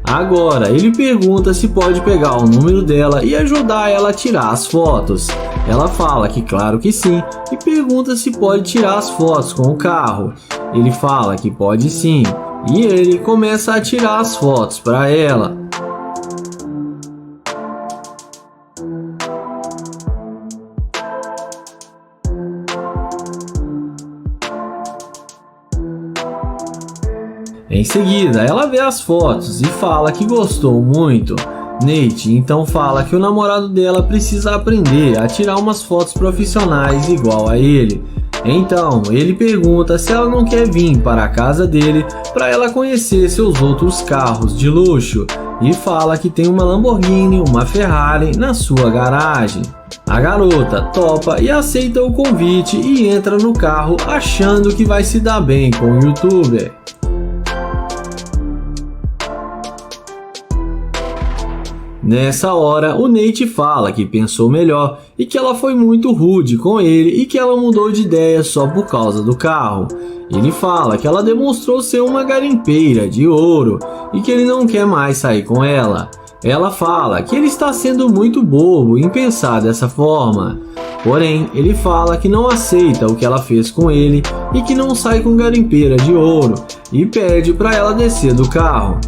Agora ele pergunta se pode pegar o número dela e ajudar ela a tirar as fotos. Ela fala que claro que sim e pergunta se pode tirar as fotos com o carro. Ele fala que pode sim e ele começa a tirar as fotos para ela. Em seguida, ela vê as fotos e fala que gostou muito. Nate então fala que o namorado dela precisa aprender a tirar umas fotos profissionais igual a ele. Então ele pergunta se ela não quer vir para a casa dele para ela conhecer seus outros carros de luxo e fala que tem uma Lamborghini, uma Ferrari na sua garagem. A garota topa e aceita o convite e entra no carro achando que vai se dar bem com o youtuber. Nessa hora, o Nate fala que pensou melhor e que ela foi muito rude com ele e que ela mudou de ideia só por causa do carro. Ele fala que ela demonstrou ser uma garimpeira de ouro e que ele não quer mais sair com ela. Ela fala que ele está sendo muito bobo em pensar dessa forma. Porém, ele fala que não aceita o que ela fez com ele e que não sai com garimpeira de ouro e pede para ela descer do carro.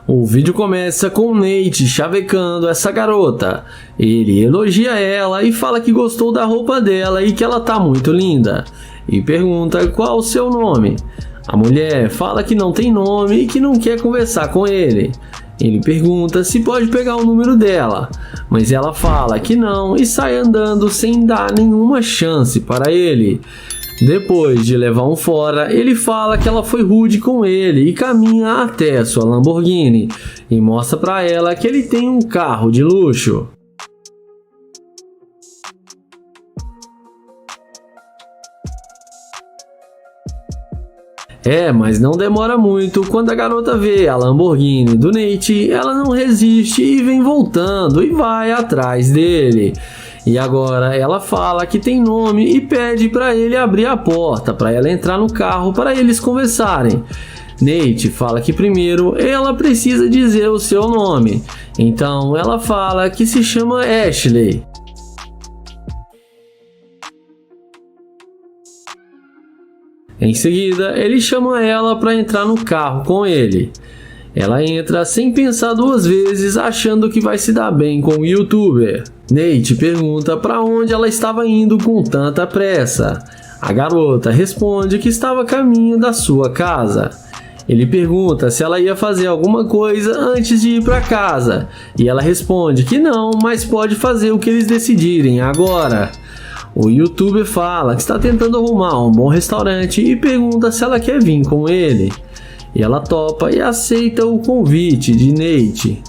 O vídeo começa com o Nate chavecando essa garota. Ele elogia ela e fala que gostou da roupa dela e que ela tá muito linda. E pergunta qual o seu nome. A mulher fala que não tem nome e que não quer conversar com ele. Ele pergunta se pode pegar o número dela, mas ela fala que não e sai andando sem dar nenhuma chance para ele. Depois de levar um fora, ele fala que ela foi rude com ele e caminha até sua Lamborghini e mostra para ela que ele tem um carro de luxo. Mas não demora muito. Quando a garota vê a Lamborghini do Nate, ela não resiste e vem voltando e vai atrás dele. E agora ela fala que tem nome e pede para ele abrir a porta para ela entrar no carro para eles conversarem. Nate fala que primeiro ela precisa dizer o seu nome. Então ela fala que se chama Ashley. Em seguida, ele chama ela para entrar no carro com ele. Ela entra sem pensar duas vezes, achando que vai se dar bem com o youtuber. Nate pergunta para onde ela estava indo com tanta pressa. A garota responde que estava a caminho da sua casa. Ele pergunta se ela ia fazer alguma coisa antes de ir para casa. E ela responde que não, mas pode fazer o que eles decidirem agora. O youtuber fala que está tentando arrumar um bom restaurante e pergunta se ela quer vir com ele. E ela topa e aceita o convite de Nate.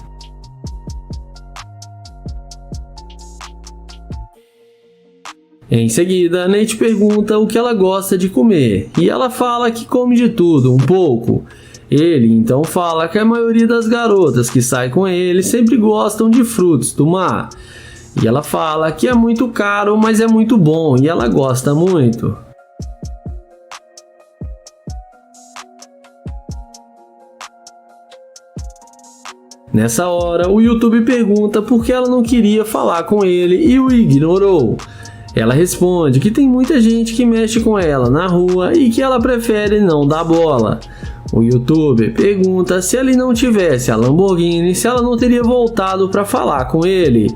Em seguida, Nate pergunta o que ela gosta de comer e ela fala que come de tudo um pouco. Ele então fala que a maioria das garotas que saem com ele sempre gostam de frutos do mar. E ela fala que é muito caro, mas é muito bom e ela gosta muito. Nessa hora, o YouTube pergunta por que ela não queria falar com ele e o ignorou. Ela responde que tem muita gente que mexe com ela na rua e que ela prefere não dar bola. O YouTuber pergunta se ele não tivesse a Lamborghini, se ela não teria voltado para falar com ele.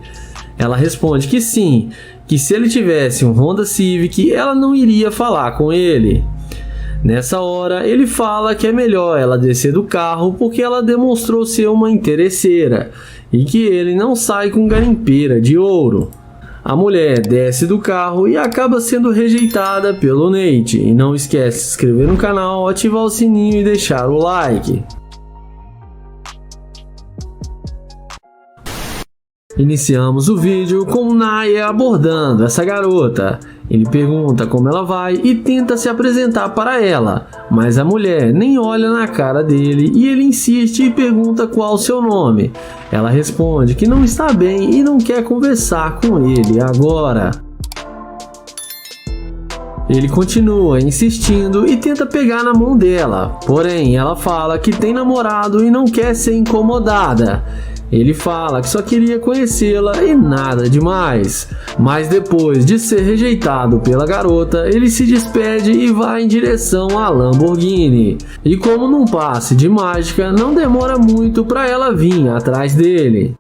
Ela responde que sim, que se ele tivesse um Honda Civic, ela não iria falar com ele. Nessa hora, ele fala que é melhor ela descer do carro porque ela demonstrou ser uma interesseira e que ele não sai com garimpeira de ouro. A mulher desce do carro e acaba sendo rejeitada pelo Nate. E não esquece de se inscrever no canal, ativar o sininho e deixar o like. Iniciamos o vídeo com Naya abordando essa garota. Ele pergunta como ela vai e tenta se apresentar para ela, mas a mulher nem olha na cara dele e ele insiste e pergunta qual o seu nome. Ela responde que não está bem e não quer conversar com ele agora. Ele continua insistindo e tenta pegar na mão dela, porém ela fala que tem namorado e não quer ser incomodada. Ele fala que só queria conhecê-la e nada demais. Mas depois de ser rejeitado pela garota, ele se despede e vai em direção à Lamborghini. E como num passe de mágica, não demora muito para ela vir atrás dele.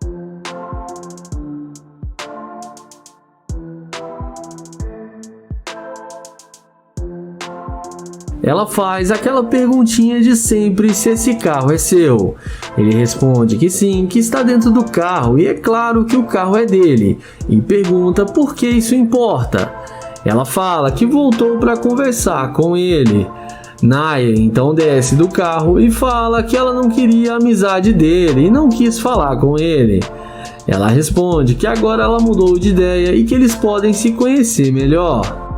Ela faz aquela perguntinha de sempre se esse carro é seu. Ele responde que sim, que está dentro do carro e é claro que o carro é dele. E pergunta por que isso importa. Ela fala que voltou para conversar com ele. Naya então desce do carro e fala que ela não queria a amizade dele e não quis falar com ele. Ela responde que agora ela mudou de ideia e que eles podem se conhecer melhor.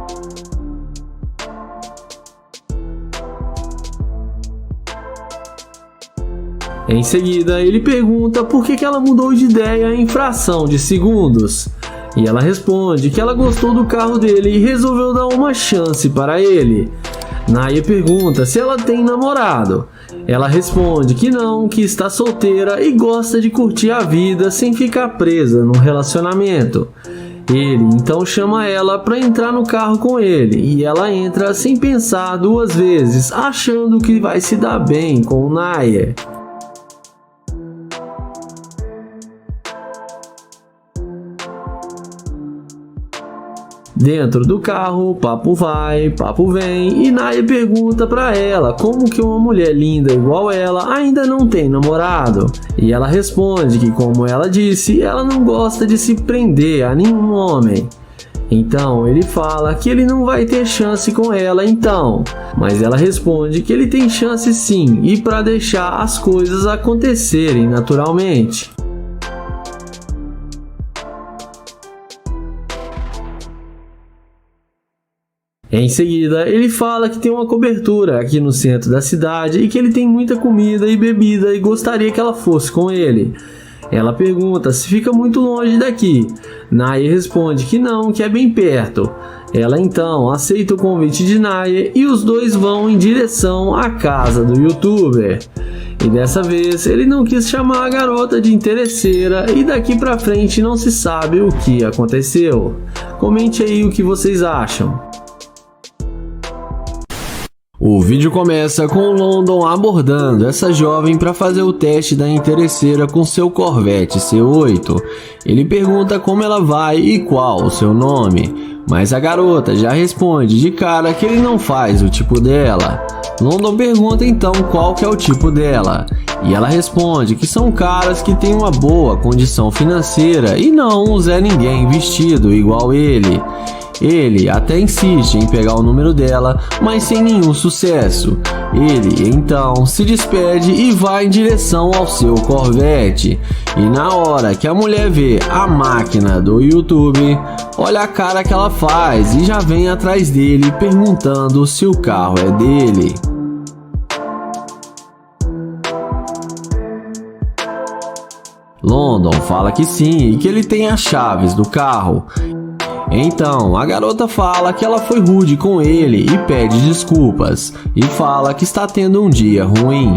Em seguida, ele pergunta por que ela mudou de ideia em fração de segundos. E ela responde que ela gostou do carro dele e resolveu dar uma chance para ele. Naya pergunta se ela tem namorado. Ela responde que não, que está solteira e gosta de curtir a vida sem ficar presa num relacionamento. Ele então chama ela para entrar no carro com ele e ela entra sem pensar duas vezes, achando que vai se dar bem com o Naya. Dentro do carro, papo vai, papo vem e Naya pergunta pra ela como que uma mulher linda igual ela ainda não tem namorado. E ela responde que, como ela disse, ela não gosta de se prender a nenhum homem. Então ele fala que ele não vai ter chance com ela então, mas ela responde que ele tem chance sim e para deixar as coisas acontecerem naturalmente. Em seguida, ele fala que tem uma cobertura aqui no centro da cidade e que ele tem muita comida e bebida e gostaria que ela fosse com ele. Ela pergunta se fica muito longe daqui. Nair responde que não, que é bem perto. Ela então aceita o convite de Nair e os dois vão em direção à casa do youtuber. E dessa vez ele não quis chamar a garota de interesseira e daqui pra frente não se sabe o que aconteceu. Comente aí o que vocês acham. O vídeo começa com o London abordando essa jovem para fazer o teste da interesseira com seu Corvette C8. Ele pergunta como ela vai e qual o seu nome, mas a garota já responde de cara que ele não faz o tipo dela. London pergunta então qual que é o tipo dela, e ela responde que são caras que têm uma boa condição financeira e não um Zé Ninguém vestido igual ele. Ele até insiste em pegar o número dela, mas sem nenhum sucesso. Ele então se despede e vai em direção ao seu Corvette. E na hora que a mulher vê a máquina do YouTube, olha a cara que ela faz e já vem atrás dele perguntando se o carro é dele. London fala que sim e que ele tem as chaves do carro. Então, a garota fala que ela foi rude com ele e pede desculpas, e fala que está tendo um dia ruim.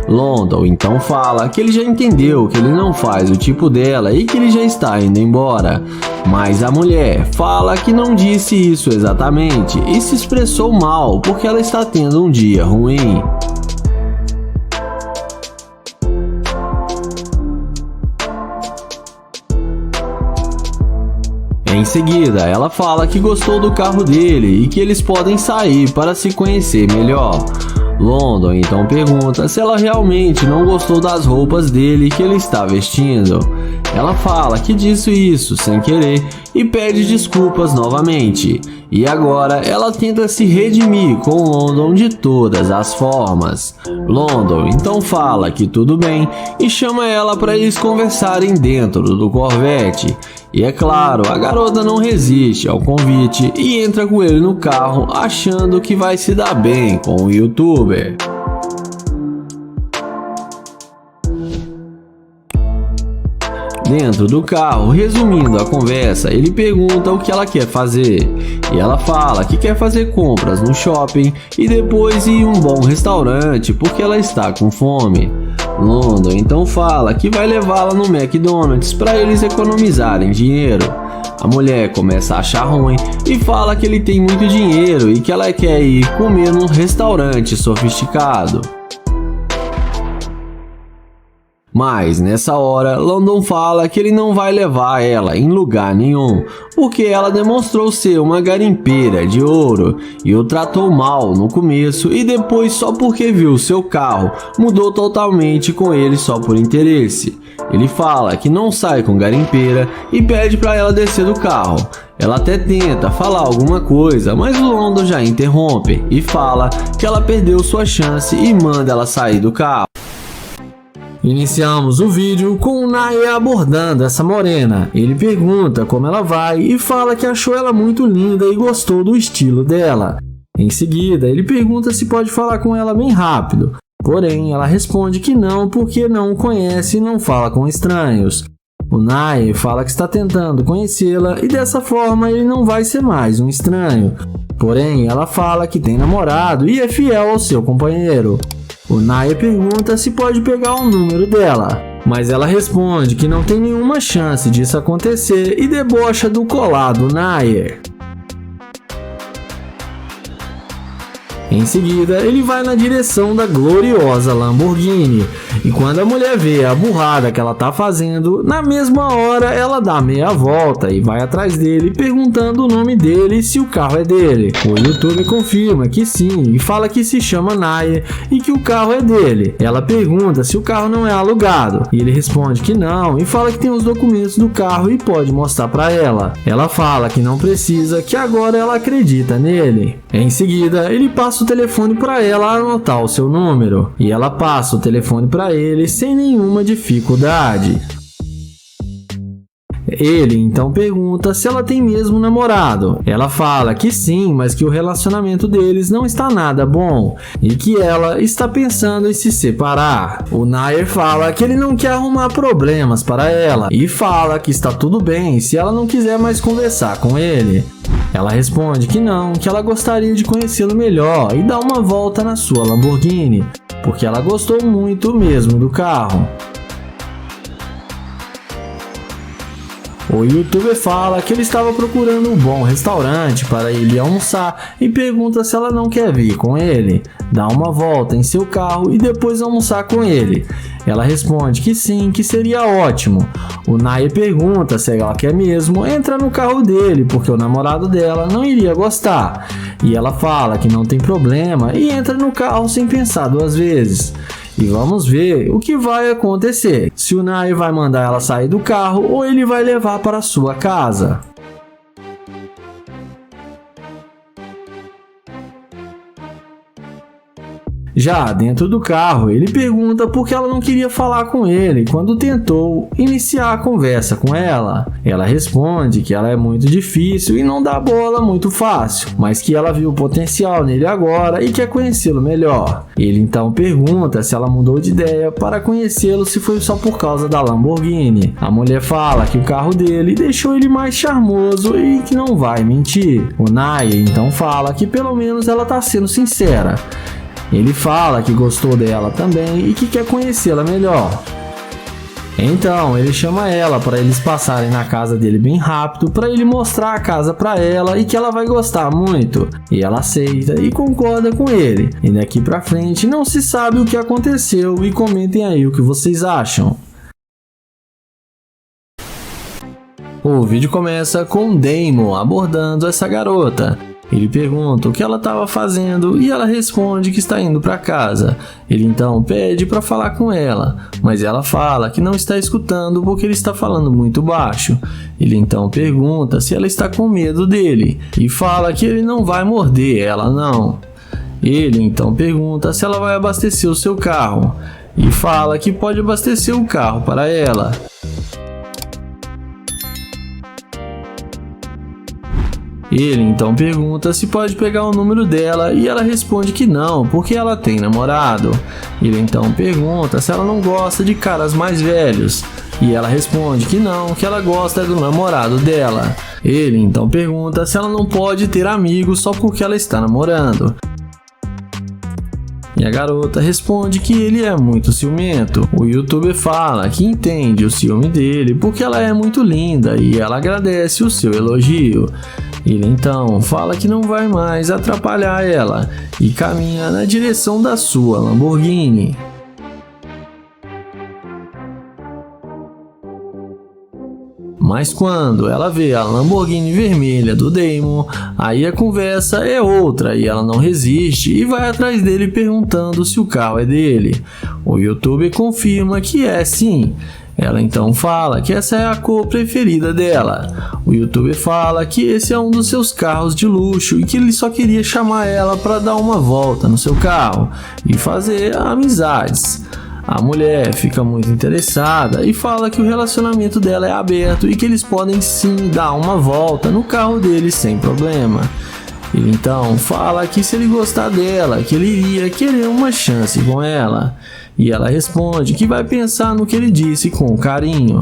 London então fala que ele já entendeu que ele não faz o tipo dela e que ele já está indo embora. Mas a mulher fala que não disse isso exatamente e se expressou mal porque ela está tendo um dia ruim. Em seguida, ela fala que gostou do carro dele e que eles podem sair para se conhecer melhor. London então pergunta se ela realmente não gostou das roupas dele que ele está vestindo. Ela fala que disse isso sem querer e pede desculpas novamente. E agora ela tenta se redimir com London de todas as formas. London então fala que tudo bem e chama ela para eles conversarem dentro do Corvette. E é claro, a garota não resiste ao convite e entra com ele no carro achando que vai se dar bem com o youtuber. Dentro do carro, resumindo a conversa, ele pergunta o que ela quer fazer. E ela fala que quer fazer compras no shopping e depois ir em um bom restaurante porque ela está com fome. London então fala que vai levá-la no McDonald's para eles economizarem dinheiro. A mulher começa a achar ruim e fala que ele tem muito dinheiro e que ela quer ir comer num restaurante sofisticado. Mas nessa hora, London fala que ele não vai levar ela em lugar nenhum, porque ela demonstrou ser uma garimpeira de ouro e o tratou mal no começo e depois só porque viu seu carro, mudou totalmente com ele só por interesse. Ele fala que não sai com garimpeira e pede para ela descer do carro. Ela até tenta falar alguma coisa, mas o London já interrompe e fala que ela perdeu sua chance e manda ela sair do carro. Iniciamos o vídeo com o Nair abordando essa morena. Ele pergunta como ela vai e fala que achou ela muito linda e gostou do estilo dela. Em seguida, ele pergunta se pode falar com ela bem rápido. Porém, ela responde que não porque não o conhece e não fala com estranhos. O Nair fala que está tentando conhecê-la e dessa forma ele não vai ser mais um estranho. Porém, ela fala que tem namorado e é fiel ao seu companheiro. O Nair pergunta se pode pegar o número dela, mas ela responde que não tem nenhuma chance disso acontecer e debocha do colar do Nair. Em seguida, ele vai na direção da gloriosa Lamborghini, e quando a mulher vê a burrada que ela tá fazendo, na mesma hora ela dá meia volta e vai atrás dele perguntando o nome dele e se o carro é dele. O YouTube confirma que sim e fala que se chama Nair e que o carro é dele. Ela pergunta se o carro não é alugado e ele responde que não e fala que tem os documentos do carro e pode mostrar para ela. Ela fala que não precisa, que agora ela acredita nele. Em seguida, ele passa o telefone para ela anotar o seu número e ela passa o telefone para ele sem nenhuma dificuldade. Ele então pergunta se ela tem mesmo namorado. Ela fala que sim, mas que o relacionamento deles não está nada bom e que ela está pensando em se separar. O Nair fala que ele não quer arrumar problemas para ela e fala que está tudo bem se ela não quiser mais conversar com ele. Ela responde que não, que ela gostaria de conhecê-lo melhor e dar uma volta na sua Lamborghini, porque ela gostou muito mesmo do carro. O youtuber fala que ele estava procurando um bom restaurante para ele almoçar e pergunta se ela não quer vir com ele, dar uma volta em seu carro e depois almoçar com ele. Ela responde que sim, que seria ótimo. O Nair pergunta se ela quer mesmo entrar no carro dele, porque o namorado dela não iria gostar. E ela fala que não tem problema e entra no carro sem pensar duas vezes. E vamos ver o que vai acontecer, se o Nair vai mandar ela sair do carro ou ele vai levar para sua casa. Já dentro do carro, ele pergunta por que ela não queria falar com ele quando tentou iniciar a conversa com ela. Ela responde que ela é muito difícil e não dá bola muito fácil, mas que ela viu o potencial nele agora e quer conhecê-lo melhor. Ele então pergunta se ela mudou de ideia para conhecê-lo, se foi só por causa da Lamborghini. A mulher fala que o carro dele deixou ele mais charmoso e que não vai mentir. O Nair então fala que pelo menos ela está sendo sincera. Ele fala que gostou dela também e que quer conhecê-la melhor. Então ele chama ela para eles passarem na casa dele bem rápido para ele mostrar a casa para ela e que ela vai gostar muito. E ela aceita e concorda com ele. E daqui pra frente não se sabe o que aconteceu e comentem aí o que vocês acham. O vídeo começa com Damon abordando essa garota. Ele pergunta o que ela estava fazendo e ela responde que está indo para casa. Ele então pede para falar com ela, mas ela fala que não está escutando porque ele está falando muito baixo. Ele então pergunta se ela está com medo dele e fala que ele não vai morder ela não. Ele então pergunta se ela vai abastecer o seu carro e fala que pode abastecer o carro para ela. Ele então pergunta se pode pegar o número dela e ela responde que não, porque ela tem namorado. Ele então pergunta se ela não gosta de caras mais velhos e ela responde que não, que ela gosta do namorado dela. Ele então pergunta se ela não pode ter amigos só porque ela está namorando. E a garota responde que ele é muito ciumento. O youtuber fala que entende o ciúme dele porque ela é muito linda e ela agradece o seu elogio. Ele então fala que não vai mais atrapalhar ela e caminha na direção da sua Lamborghini. Mas quando ela vê a Lamborghini vermelha do Damon, aí a conversa é outra e ela não resiste e vai atrás dele perguntando se o carro é dele. O youtuber confirma que é sim. Ela então fala que essa é a cor preferida dela. O youtuber fala que esse é um dos seus carros de luxo e que ele só queria chamar ela para dar uma volta no seu carro e fazer amizades. A mulher fica muito interessada e fala que o relacionamento dela é aberto e que eles podem sim dar uma volta no carro dele sem problema. Ele então fala que se ele gostar dela, que ele iria querer uma chance com ela. E ela responde que vai pensar no que ele disse com carinho.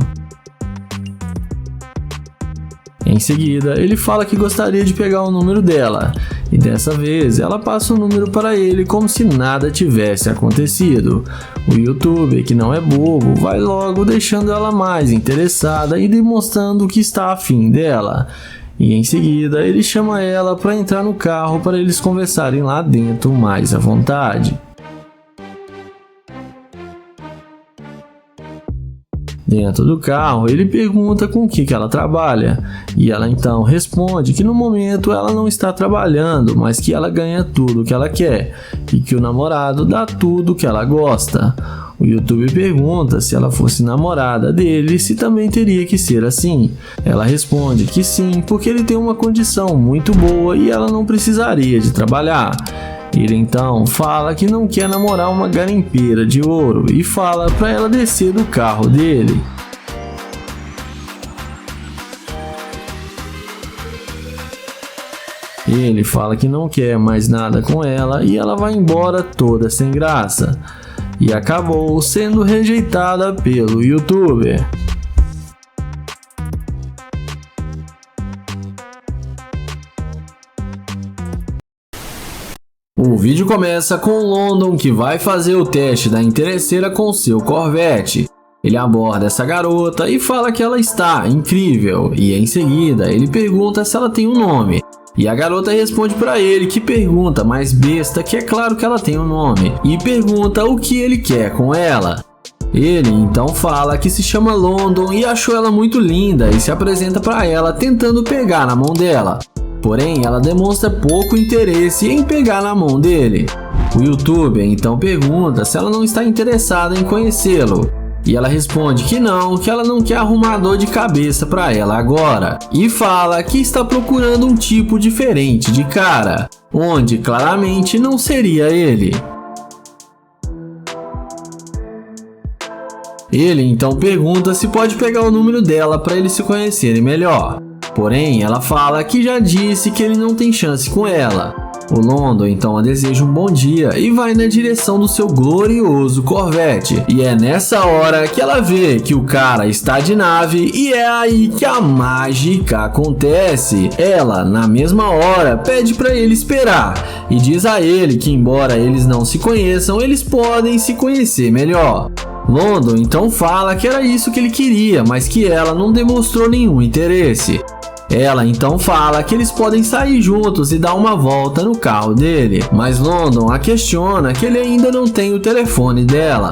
Em seguida, ele fala que gostaria de pegar o número dela, e dessa vez ela passa o número para ele como se nada tivesse acontecido. O youtuber, que não é bobo, vai logo deixando ela mais interessada e demonstrando que está afim dela. E em seguida, ele chama ela para entrar no carro para eles conversarem lá dentro mais à vontade. Dentro do carro, ele pergunta com o que ela trabalha, e ela então responde que no momento ela não está trabalhando, mas que ela ganha tudo o que ela quer, e que o namorado dá tudo o que ela gosta. O youtuber pergunta se ela fosse namorada dele, se também teria que ser assim. Ela responde que sim, porque ele tem uma condição muito boa e ela não precisaria de trabalhar. Ele então fala que não quer namorar uma garimpeira de ouro e fala para ela descer do carro dele. Ele fala que não quer mais nada com ela e ela vai embora toda sem graça. E acabou sendo rejeitada pelo youtuber. O vídeo começa com London, que vai fazer o teste da interesseira com seu Corvette. Ele aborda essa garota e fala que ela está incrível, e em seguida ele pergunta se ela tem um nome. E a garota responde para ele que pergunta mais besta, que é claro que ela tem um nome, e pergunta o que ele quer com ela. Ele então fala que se chama London e achou ela muito linda e se apresenta para ela tentando pegar na mão dela. Porém, ela demonstra pouco interesse em pegar na mão dele. O youtuber então pergunta se ela não está interessada em conhecê-lo. E ela responde que ela não quer arrumar dor de cabeça para ela agora. E fala que está procurando um tipo diferente de cara, onde claramente não seria ele. Ele então pergunta se pode pegar o número dela para eles se conhecerem melhor. Porém, ela fala que já disse que ele não tem chance com ela. O London então a deseja um bom dia e vai na direção do seu glorioso Corvette. E é nessa hora que ela vê que o cara está de nave e é aí que a mágica acontece. Ela, na mesma hora, pede para ele esperar e diz a ele que embora eles não se conheçam, eles podem se conhecer melhor. London então fala que era isso que ele queria, mas que ela não demonstrou nenhum interesse. Ela então fala que eles podem sair juntos e dar uma volta no carro dele, mas London a questiona que ele ainda não tem o telefone dela.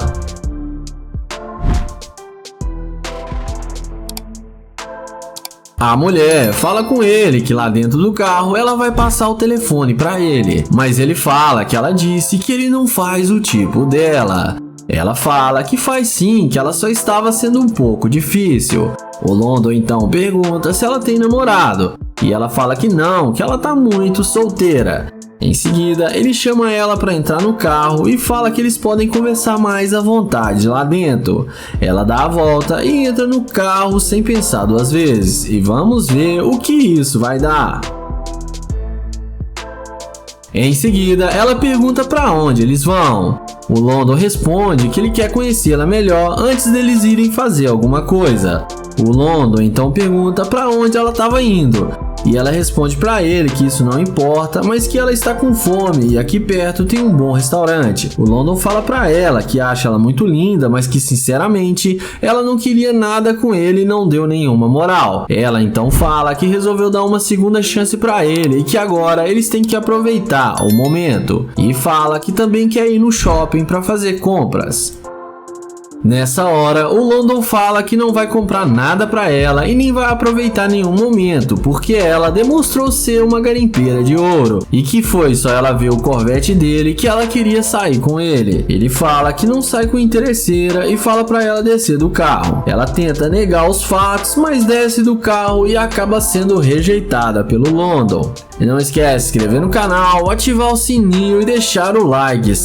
A mulher fala com ele que lá dentro do carro ela vai passar o telefone para ele, mas ele fala que ela disse que ele não faz o tipo dela. Ela fala que faz sim, que ela só estava sendo um pouco difícil. O London então pergunta se ela tem namorado, e ela fala que não, que ela tá muito solteira. Em seguida, ele chama ela para entrar no carro e fala que eles podem conversar mais à vontade lá dentro. Ela dá a volta e entra no carro sem pensar duas vezes, e vamos ver o que isso vai dar. Em seguida, ela pergunta para onde eles vão. O London responde que ele quer conhecê-la melhor antes deles irem fazer alguma coisa. O London então pergunta para onde ela estava indo. E ela responde para ele que isso não importa, mas que ela está com fome e aqui perto tem um bom restaurante. O London fala para ela que acha ela muito linda, mas que sinceramente ela não queria nada com ele e não deu nenhuma moral. Ela então fala que resolveu dar uma segunda chance para ele e que agora eles têm que aproveitar o momento. E fala que também quer ir no shopping para fazer compras. Nessa hora, o London fala que não vai comprar nada para ela e nem vai aproveitar nenhum momento, porque ela demonstrou ser uma garimpeira de ouro e que foi só ela ver o Corvette dele que ela queria sair com ele. Ele fala que não sai com interesseira e fala para ela descer do carro. Ela tenta negar os fatos, mas desce do carro e acaba sendo rejeitada pelo London. E não esquece de se inscrever no canal, ativar o sininho e deixar o like.